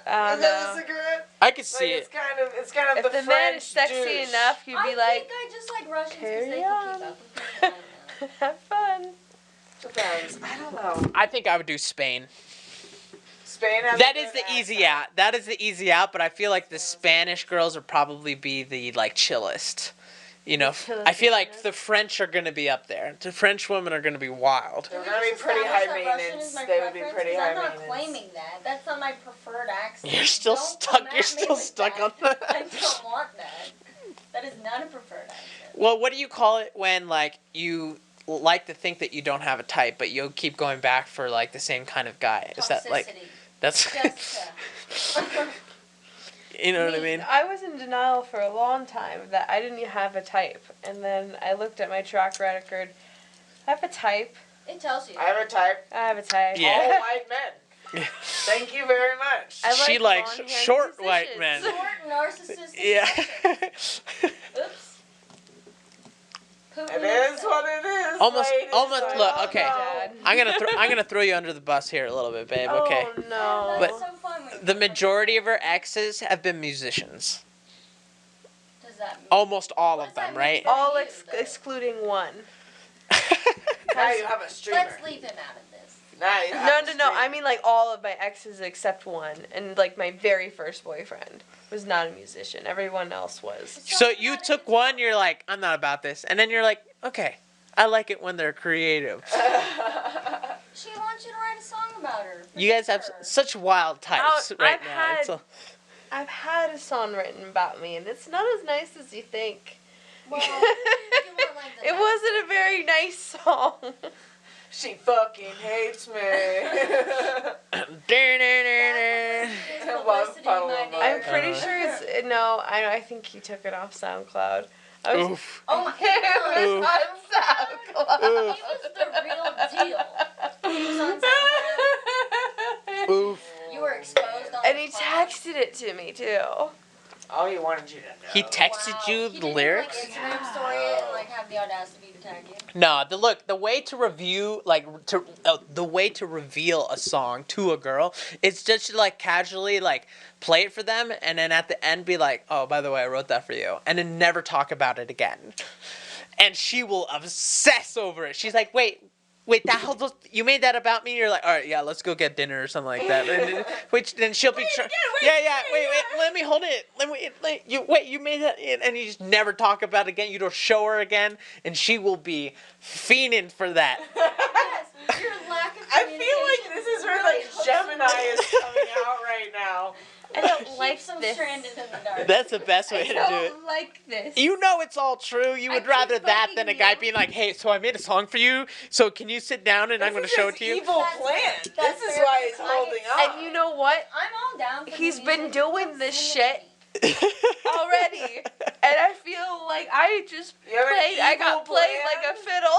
Huh? Is that no. a cigarette? I could Like, see it's it. kind of If the the French man is sexy douche. enough, you'd I be like, think I just like Russians because carry they can on. keep up with me. I don't know. have fun. Depends. I don't know. I think I would do Spain. Spain has. That a is good the easy accent. out. That is the easy out, but I feel like the Spanish girls would probably be the like chillest. You know, chillest I feel like Spanish. the French are gonna be up there. The French women are gonna be wild. They're Can we gonna be just pretty establish high that Russian maintenance. is my They would be preference? pretty 'Cause high I'm not maintenance. claiming that. That's not my preferred accent. You're still Don't stuck. come You're at me still with stuck that. on that. I don't want that. That is not a preferred accent. Well, what do you call it when like you like to think that you don't have a type, but you'll keep going back for like the same kind of guy? Is that like Toxicity. that's Jessica. you know what I mean? I was in denial for a long time that I didn't have a type. And then I looked at my track record. I have a type. It tells you. I have a type. I have a type. Yeah. All white men. Thank you very much. I She like likes long-haired short white musicians. men. Short narcissistic. Yeah. Oops. It is what it is. Almost- ladies. almost- I look, don't okay. know. I'm gonna throw you under the bus here a little bit, babe. Okay. Oh no. But That's so fun when the you- majority of her exes have been musicians. Does that mean? Almost all What of does that them, mean right? for all you, though? excluding one. Now you have a streamer. Let's leave him out of this. Now you have No, a no, no. streamer. I mean like all of my exes except one, and like my very first boyfriend was not a musician. Everyone else was. So you took one, you're like, I'm not about this, and then you're like, okay, I like it when they're creative. She wants you to write a song about her. for You guys have sure. such wild types right I've now. It's had- I've had a song written about me, and it's not as nice as you think. Well, you want like the It wasn't a very nice song. She fucking hates me. a- publicity Puddle my of name. I'm pretty Uh-huh. sure it's no. I think he took it off SoundCloud. I was, Oof. Oh my it was god. on SoundCloud. Oof. He was the real deal. He was on SoundCloud. Oof. You were exposed on And the he cloud. texted it to me too. Oh, he wanted you to know. He texted Wow. you He the didn't, lyrics? Like, Instagram story it and like have the audacity to tag you. No, the way to review the way to reveal a song to a girl is just to like casually like play it for them and then at the end be like, oh, by the way, I wrote that for you, and then never talk about it again. And she will obsess over it. She's like, wait, wait, that whole you made that about me. You're like, all right, yeah, let's go get dinner or something like that. And, which then she'll be wait, let me hold it. You made that, and you just never talk about it again. You don't show her again, and she will be fiending for that. Yes, your lack of I feel like this is where like Gemini is coming out right now. I don't like Keeps them this. stranded in the dark. That's the best way I to do don't it. like this. You know it's all true. You would keep rather that bugging than a guy you. being like, hey, so I made a song for you, so can you sit down and I'm going to show it to you? Evil That's plan. fair. That's This is fair, why he's because I holding get- on. And you know what? I'm all down for He's the been music. doing Don't this sing it shit to me. already, and I feel like I just You have an played. I got evil played plan? like a fiddle.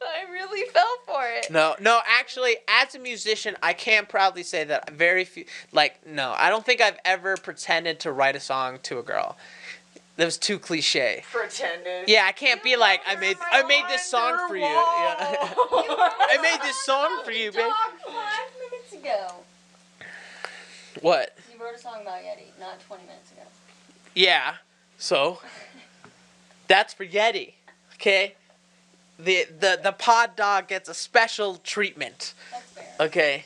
I really fell for it. No, actually, as a musician, I can proudly say that very few, I don't think I've ever pretended to write a song to a girl. That was too cliche. Pretended. Yeah, I can't be like, I made this song for you. Yeah. I made this song for you, babe. Dog 5 minutes ago. What? You wrote a song about Yeti, not 20 minutes ago. Yeah, so that's for Yeti, okay? The pod dog gets a special treatment, That's fair. okay?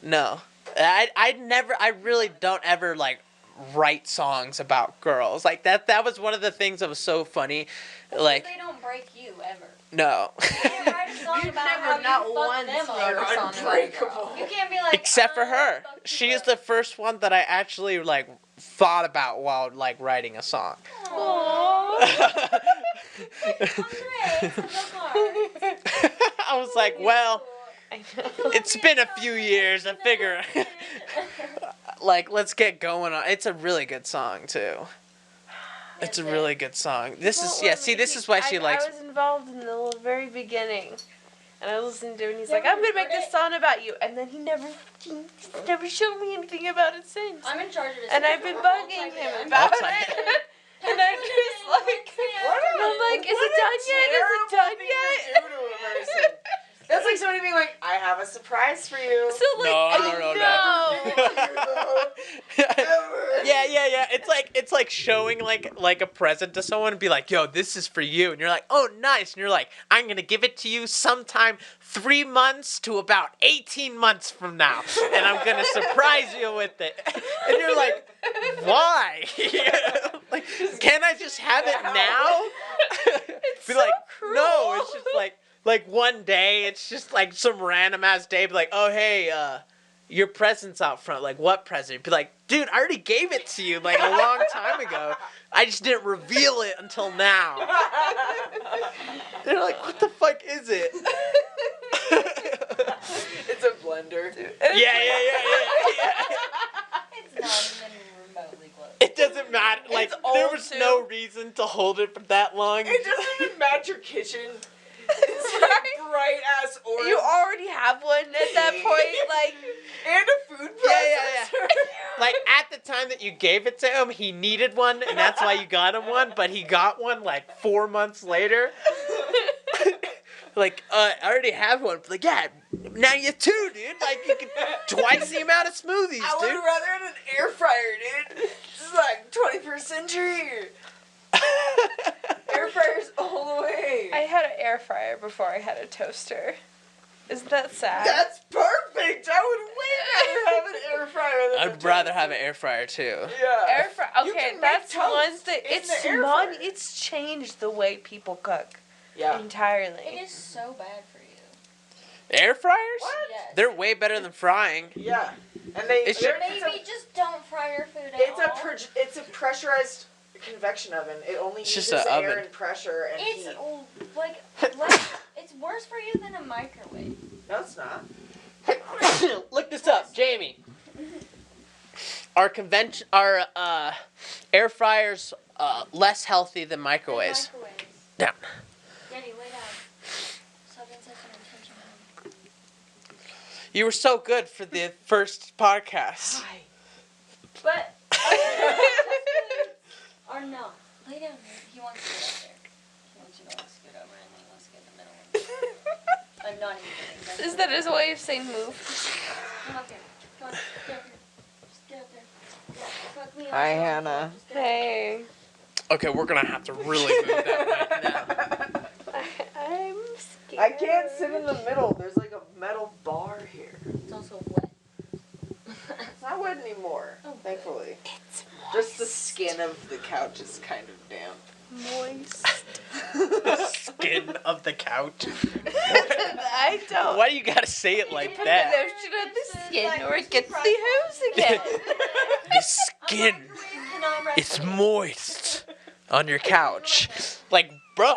No, I really don't ever like write songs about girls like that. That was one of the things that was so funny, like They don't break you ever. no. You can't write a song You've about never, how not you once, fucked them wrote over. a song about a Unbreakable. girl. You can't be like, Except for her, fuck you she is over. the first one that I actually like thought about while like writing a song. Aww. I was like, well, I know. it's been a few years. I figure, like, let's get going on. It's a really good song too. It's a really good song. This is this is why she likes. I was involved in the very beginning, and I listened to it, and he's like, "I'm gonna make this song about you," and then he never showed me anything about it since. I'm in charge of this. And I've been bugging him about I'll type it. And I'm just like, I'm like, is it done yet? Is it done yet? That's like somebody being like, I have a surprise for you. So like, Yeah. It's like showing like a present to someone and be like, yo, this is for you. And you're like, oh, nice. And you're like, I'm going to give it to you sometime 3 months to about 18 months from now. And I'm going to surprise you with it. And you're like, why? Like, can't I just have it now? It's Be so like, cruel. no, it's just like one day, it's just like some random ass day, be like, oh hey, your present's out front. Like, what present? Be like, dude, I already gave it to you like a long time ago. I just didn't reveal it until now. They're like, what the fuck is it? It's a blender. Yeah. It's not even remotely close. It doesn't matter. Like, It's there old, was too. no reason to hold it for that long. It doesn't even match your kitchen. It's like bright ass orange. You already have one at that point, like. And a food processor. Yeah. Like, at the time that you gave it to him, he needed one, and that's why you got him one, but he got one, like, 4 months later. Like, I already have one. Like, yeah, now you have two, dude. Like, you can twice the amount of smoothies, I would dude. rather have an air fryer, dude. This is like 21st century. Air fryers all the way. I had an air fryer before I had a toaster. Isn't that sad? That's perfect. I would way rather have an air fryer than I'd rather have an air fryer, too. Yeah. Air fryer. You Okay, can that's make toast one thing. in It's the air fryer. It's changed the way people cook Yeah. entirely. It is so bad for you. Air fryers? What? Yes. They're way better than frying. Yeah. And they. It's they're- Maybe just don't fry your food at It's all. it's a pressurized convection oven. It only It's just uses a air oven. and pressure and It's heat. like less, it's worse for you than a microwave. No, it's not. Look this up, Jamie. Our air fryers less healthy than microwaves. Microwaves. Down. Daddy, lay down. Stop insisting on attention. You were so good for the first podcast. But or no, lay down. He wants to get up there. He wants you to scoot over and then he wants to get in the middle. I'm not even kidding. Is that his way of saying move? Come up here. Come on. Get up here. Just get up there. Yeah, fuck me up. Hi, Hannah. Just get up there. Hey. Okay, we're gonna have to really move that right now. I'm scared. I can't sit in the middle. There's like a metal bar here. It's also wet. It's not wet anymore, Oh, thankfully. Just the skin of the couch is kind of damp. Moist. The skin of the couch. I don't. Why do you gotta say it like Put that? the lotion on the skin or it gets the hose again. The skin is moist on your couch. Like, bro.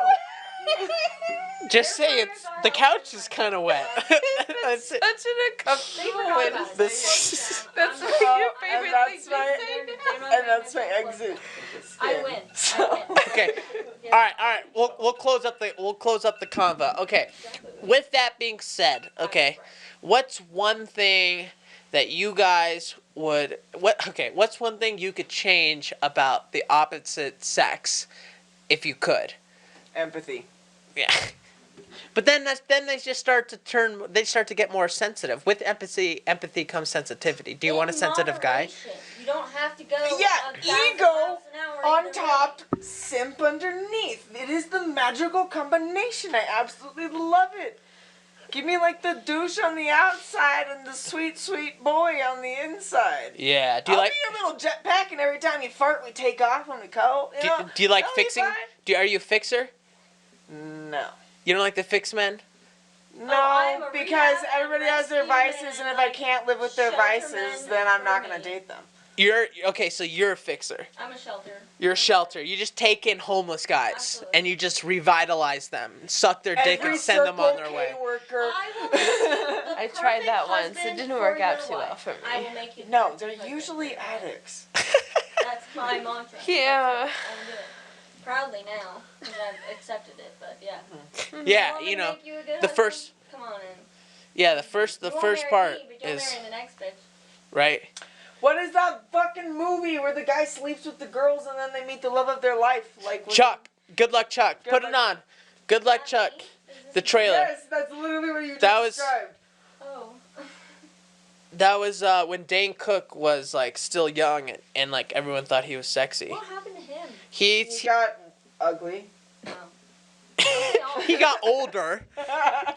Just say it's the couch is kind of wet. That's it. Such an uncomfortable way to say it. This- That's like your favorite that's thing to say. And that's my exit. I win. I win. Okay. All right. We'll close up the convo. Okay. With that being said, okay, what's one thing that you guys would what's one thing you could change about the opposite sex if you could? Empathy. Yeah. But then they just start to get more sensitive. With empathy comes sensitivity. Do you want a sensitive guy? Moderation. You don't have to go. Yeah, 1,000 ego miles an hour on either top, way. simp underneath. It is the magical combination. I absolutely love it. Give me like the douche on the outside and the sweet, sweet boy on the inside. Yeah. Do you I'll like? be your little jetpack, and every time you fart, we take off when we go. Do you like that'll be fixing? fine. Are you a fixer? No. You don't like the fix men? No, I'm a because rehab everybody and has their rescue vices, and, and if I like, can't live with their shelter vices, men then I'm not for gonna me. date them. You're okay. So you're a fixer. I'm a shelter. You're a shelter. You just take in homeless guys Absolutely. and you just revitalize them, suck their dick, Every and send them on their Circle way. K worker. I will make you the I tried that perfect once. It husband didn't for work out your too well wife. for me. I will make you the No, perfect they're husband usually for your wife. addicts. That's my mantra. Yeah. I'm doing. Proudly now, because I've accepted it, but yeah. Yeah, Want me you to know, make you a good the husband? first. Come on in. Yeah, the first You won't marry part me, but you'll is marry the next bitch. right. What is that fucking movie where the guy sleeps with the girls and then they meet the love of their life? Like with Chuck, good luck, Chuck. Good Put luck. it on. Good luck, Chuck. Is this The trailer. Yes, that's literally what you just That was- described. Oh. That was when Dane Cook was like still young and like everyone thought he was sexy. What happened to him? He got ugly. he got older.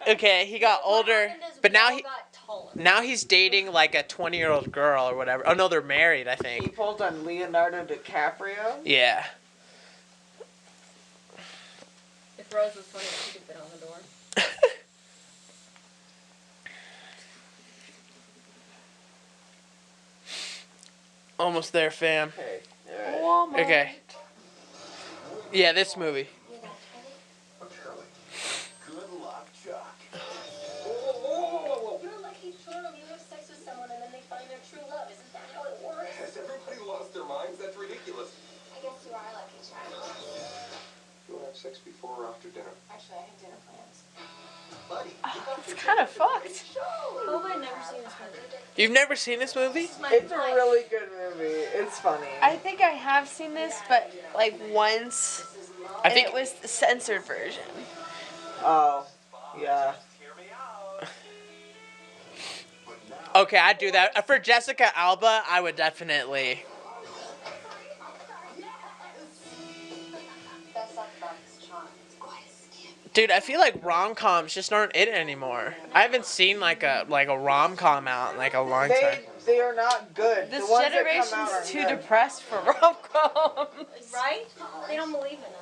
Okay, he got What older, happened is but we now all he got taller. now he's dating like a 20-year-old girl or whatever. Oh no, they're married, I He think. pulled on Leonardo DiCaprio. Yeah. If Rose was funny, she could fit on the door. Almost there, fam. Okay. Walmart. Okay. Yeah, this movie. Apparently. Good luck, Chuck. You're a lucky charm. You have sex with someone and then they find their true love. Isn't that how it works? Has everybody lost their minds? That's ridiculous. I guess you are a lucky charm. You want to have sex before or after dinner? Actually, I have dinner plans. Buddy, It's kind of fucked. Oh, I've never seen this movie. You've never seen this movie? It's a really good movie. It's funny. I think I have seen this, but like once, I and think it was the censored version. Oh, yeah. Okay, I'd do that. For Jessica Alba, I would definitely. Best stuff about this charm. It's quite a scam. Dude, I feel like rom-coms just aren't it anymore. I haven't seen like a rom-com out in like a long time. They are not good. This the ones that come generation's out are too good. depressed for rom-coms. Right? They don't believe in them.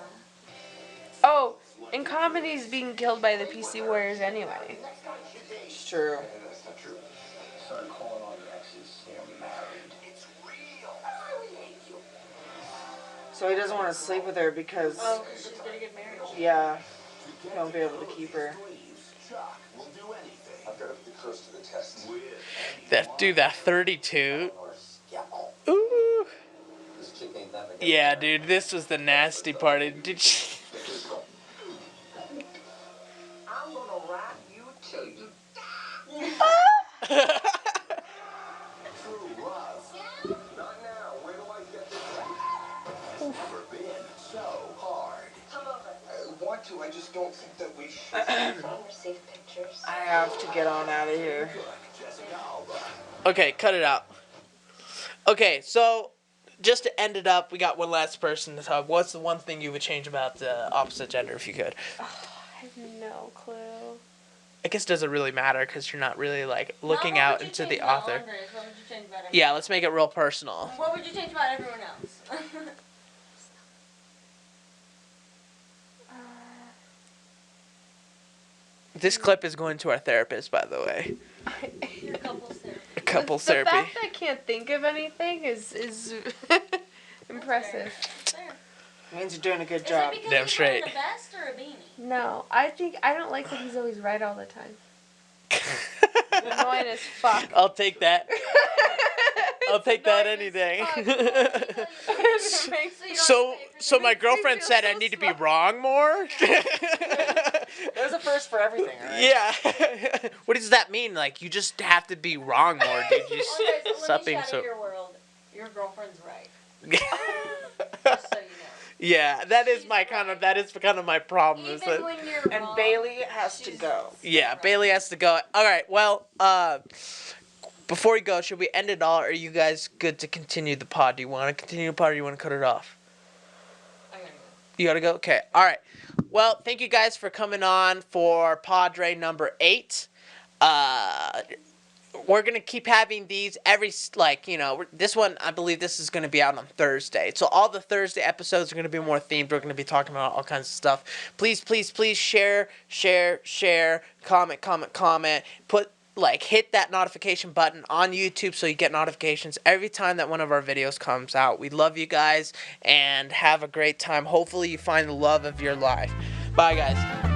Oh, and comedies being killed by the PC warriors anyway. It's true. that's not true. Start calling all your exes. They're married. It's real. So he doesn't want to sleep with her because, Oh, because she's gonna get married. yeah, he won't be able to keep her. Chuck will do anything. I've got to put the curse to the test. That 32. Ooh. This chick ain't that big. Yeah, dude, this was the nasty part. Did she... I'm gonna rock you till you True love. Not now. Where do I get this? Never been so hard. Come over. I want to. I just don't think that we should. I'll receive pictures. I have to get on out of here. Jessica Alba. Okay, cut it out. Okay, so just to end it up, we got one last person to talk. What's the one thing you would change about the opposite gender if you could? have no clue. I guess it doesn't really matter because you're not really like looking out into the author. Andres? What would you change about everyone? Yeah, let's make it real personal. What would you change about everyone else? This clip is going to our therapist, by the way. Your couple's therapy. Couples The therapy. fact that I can't think of anything is impressive. Fair. Means you're doing a good Is job. it because Damn he's straight. wearing a vest or a beanie? No, I don't like that he's always right all the time. Annoying as fuck. I'll take that. I'll take that annoying any as day. Fuck. So my makes me girlfriend feel said I so need to be smart. wrong more. There's a first for everything, right? Yeah. What does that mean? Like you just have to be wrong more, dude. You just Andres, stop let me being shatter so. your world. Your girlfriend's right. Just so you know. Yeah, that is kind of my problem. Is Even that, when you're And wrong, Bailey has to she's go. yeah, Bailey has to go. All right. Well, before we go, should we end it all? Or are you guys good to continue the pod? Do you want to continue the pod, or do you want to cut it off? I gotta go. You gotta go? Okay. All right. Well, thank you guys for coming on for PodDre number 8. We're going to keep having these every, this one, I believe this is going to be out on Thursday. So all the Thursday episodes are going to be more themed. We're going to be talking about all kinds of stuff. Please, please, please share, comment. Hit that notification button on YouTube so you get notifications every time that one of our videos comes out. We love you guys and have a great time. Hopefully you find the love of your life. Bye, guys.